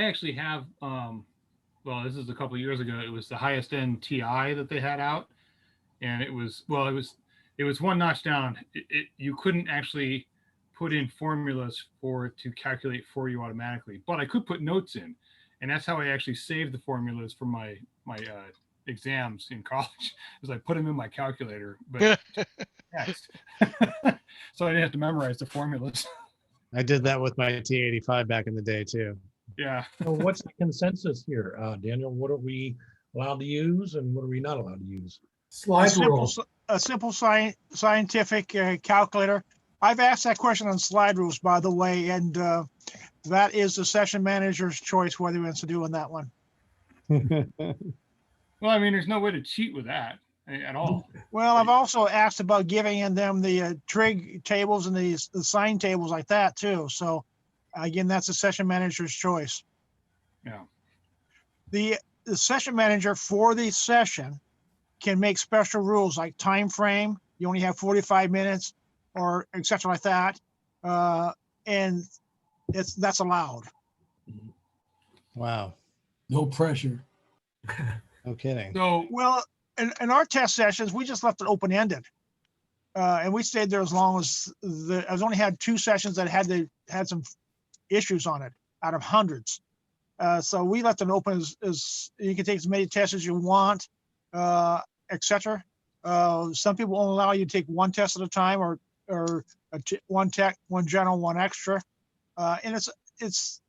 actually have well, this is a couple of years ago. It was the highest end TI that they had out, and it was one notch down. You couldn't actually put in formulas for it to calculate for you automatically, but I could put notes in, and that's how I actually saved the formulas for my exams in college. Is I put them in my calculator, but yes. So I didn't have to memorize the formulas. I did that with my T85 back in the day too. Yeah. So what's the consensus here, Daniel? What are we allowed to use and what are we not allowed to use? Slide rule. A simple scientific calculator. I've asked that question on slide rules, by the way, and that is the session manager's choice whether he wants to do on that one. Well, I mean, there's no way to cheat with that at all. Well, I've also asked about giving them the trig tables and the sign tables like that too. So again, that's the session manager's choice. Yeah. The session manager for the session can make special rules like time frame. You only have 45 minutes or et cetera like that. And that's allowed. Wow. No pressure. No kidding. So Well, in our test sessions, we just left it open-ended. And we stayed there as long as I only had 2 sessions that had some issues on it out of hundreds. So we left it open as you can take as many tests as you want, etc. Some people won't allow you to take 1 test at a time or one tech, 1 general, 1 extra. And it's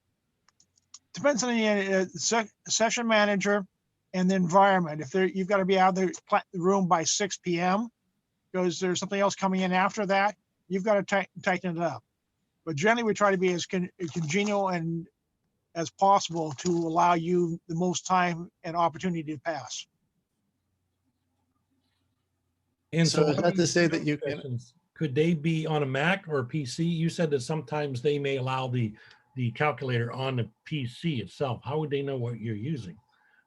depends on the session manager and the environment. If you've got to be out of the room by 6 p.m. because there's something else coming in after that, you've got to tighten it up. But generally, we try to be as congenial and as possible to allow you the most time and opportunity to pass. And So is what that are to these say that Zoom you can- sessions? Could they be on a Mac or a PC? You said that sometimes they may allow the calculator on the PC itself. How would they know what you're using?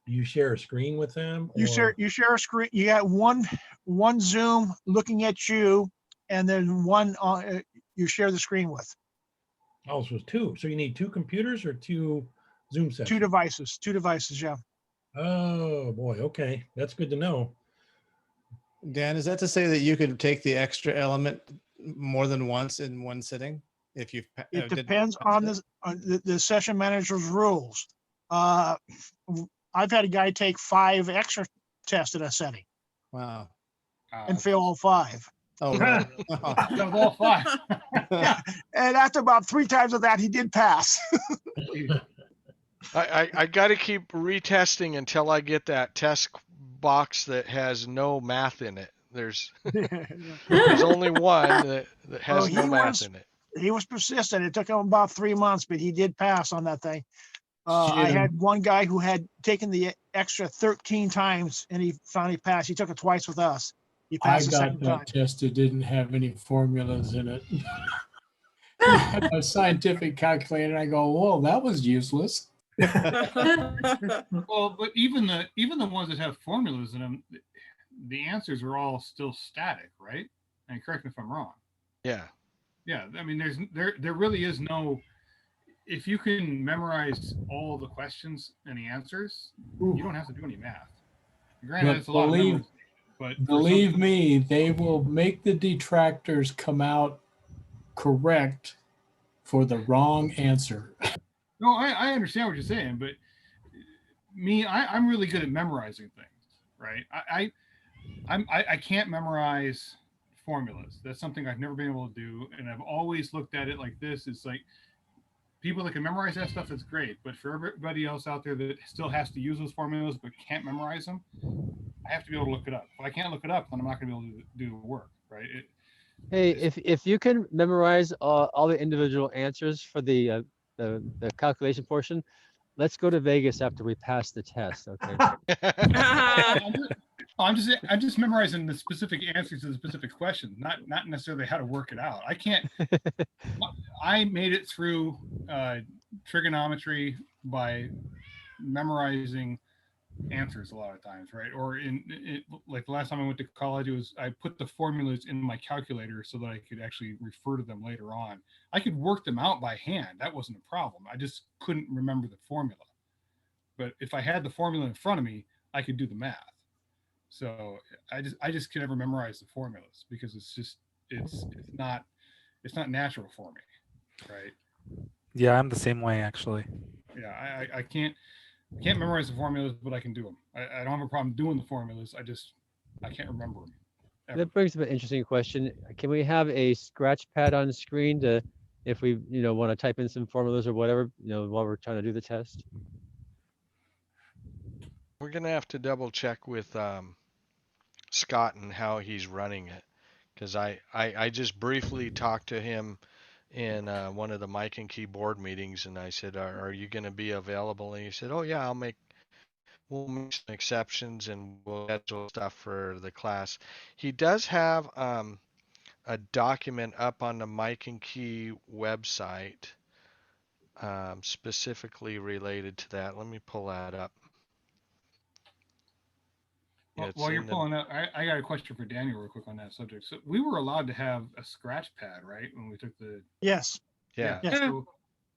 Do you share a screen with them? You share a screen. You got one Zoom looking at you, and then one you share the screen with. Oh, so it's 2. So you need 2 computers or 2 Zoom sessions? 2 devices. 2 devices. Yeah. Oh boy. Okay, that's good to know. Dan, is that to say that you could take the extra element more than once in one sitting? If you It depends on the session manager's rules. I've had a guy take 5 extra tests in a setting Wow. and fail all 5. Oh, really? That was all 5. Yeah. And after about 3 times of that, he did pass. I got to keep retesting until I get that test box that has no math in it. There's only one that has no math in it. He was persistent. It took him about 3 months, but he did pass on that thing. I Shit. had one guy who had taken the extra 13 times and he finally passed. He took it twice with us. He I passed the got second time. that test that didn't have any formulas in it. A scientific calculator. And I go, whoa, that was useless. Well, but even the ones that have formulas in them, the answers are all still static, right? And correct me if I'm wrong. Yeah. Yeah, I mean, there really is no. If you can memorize all the questions and the answers, you don't have to do any math. Granted, But it's a lot of believe, memorization, but for believe something- me, they will make the detractors come out correct for the wrong answer. No, I understand what you're saying, but I'm really good at memorizing things, right? I can't memorize formulas. That's something I've never been able to do, and I've always looked at it like this. It's like people that can memorize that stuff, that's great, but for everybody else out there that still has to use those formulas but can't memorize them, I have to be able to look it up. If I can't look it up, then I'm not going to be able to do the work, right? Hey, if you can memorize all the individual answers for the calculation portion, let's go to Vegas after we pass the test. Okay. I'm just memorizing the specific answers to the specific questions, not necessarily how to work it out. I can't. I made it through trigonometry by memorizing answers a lot of times, right? Or like the last time I went to college, I put the formulas in my calculator so that I could actually refer to them later on. I could work them out by hand. That wasn't a problem. I just couldn't remember the formula. But if I had the formula in front of me, I could do the math. So I just can never memorize the formulas because it's not natural for me, right? Yeah, I'm the same way actually. Yeah, I can't memorize the formulas, but I can do them. I don't have a problem doing the formulas. I can't remember them. That brings up an interesting question. Can we have a scratch pad on screen to, if we want to type in some formulas or whatever, while we're trying to do the test? We're gonna have to double check with Scott and how he's running it, because I just briefly talked to him in one of the Mike and Keyboard meetings, and I said, "Are you going to be available?" And he said, "Oh yeah, we'll make some exceptions and we'll schedule stuff for the class." He does have a document up on the Mike and Key website specifically related to that. Let me pull that up. While you're pulling up, I got a question for Daniel real quick on that subject. So we were allowed to have a scratch pad, right? When we took the Yes. Yeah. Yes. So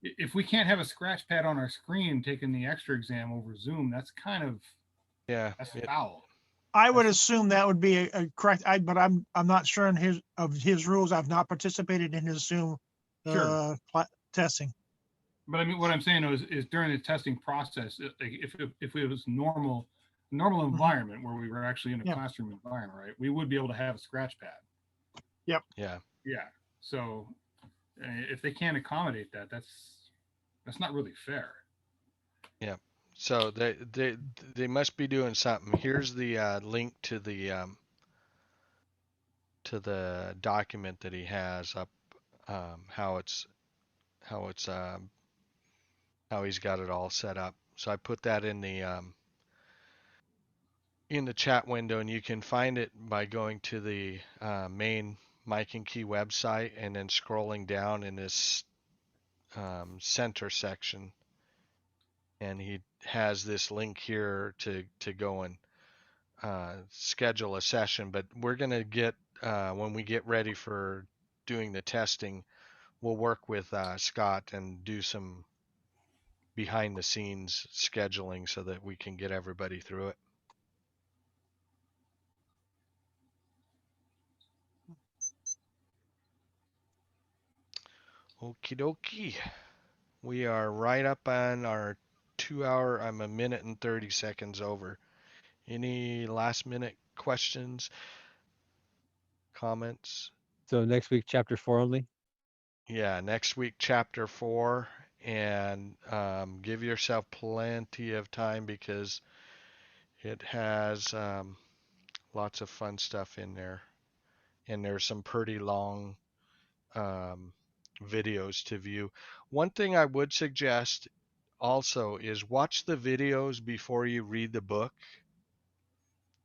if we can't have a scratch pad on our screen taking the extra exam over Zoom, that's kind of that's foul. I would assume that would be a correct, but I'm not sure of his rules. I've not participated in his Zoom Sure. testing. But I mean, what I'm saying is during the testing process, if it was normal environment where we were actually in a classroom environment, right, we would be able to have a scratch pad. Yep. Yeah. Yeah. So if they can't accommodate that, that's not really fair. Yeah. So they must be doing something. Here's the link to the document that he has up, how he's got it all set up. So I put that in the chat window, and you can find it by going to the main Mike and Key website and then scrolling down in this center section, and he has this link here to go and schedule a session. But we're gonna get when we get ready for doing the testing, we'll work with Scott and do some behind the scenes scheduling so that we can get everybody through it. Okie dokie. We are right up on our 2 hour. I'm a minute and 30 seconds over. Any last minute questions, comments? So next week, chapter 4 only? Yeah, next week, chapter 4. And give yourself plenty of time because it has lots of fun stuff in there. And there's some pretty long videos to view. One thing I would suggest also is watch the videos before you read the book,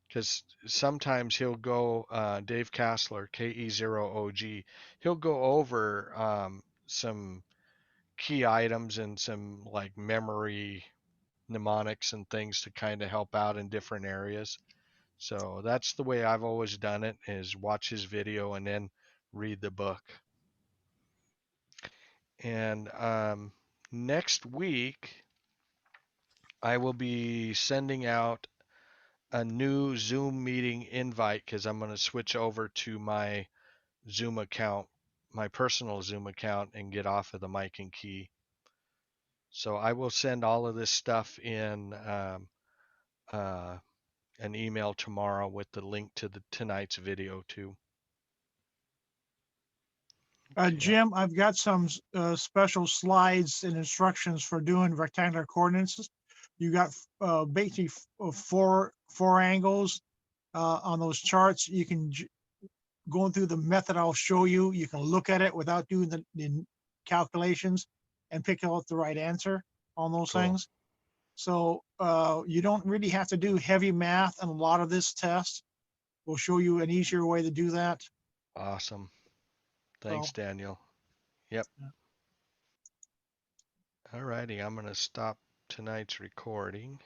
because sometimes he'll go, Dave Kassler, KE0OG, he'll go over some key items and some like memory mnemonics and things to kind of help out in different areas. So that's the way I've always done it, is watch his video and then read the book. And next week, I will be sending out a new Zoom meeting invite because I'm going to switch over to my Zoom account, my personal Zoom account, and get off of the Mic and Key. So I will send all of this stuff in an email tomorrow with the link to tonight's video too. Jim, I've got some special slides and instructions for doing rectangular coordinates. You got basically four angles on those charts. You can going through the method I'll show you. You can look at it without doing the calculations and pick out the right answer on those things. So you don't really have to do heavy math and a lot of this test. We'll show you an easier way to do that. Awesome. Thanks, Daniel. Yep. All righty, I'm going to stop tonight's recording.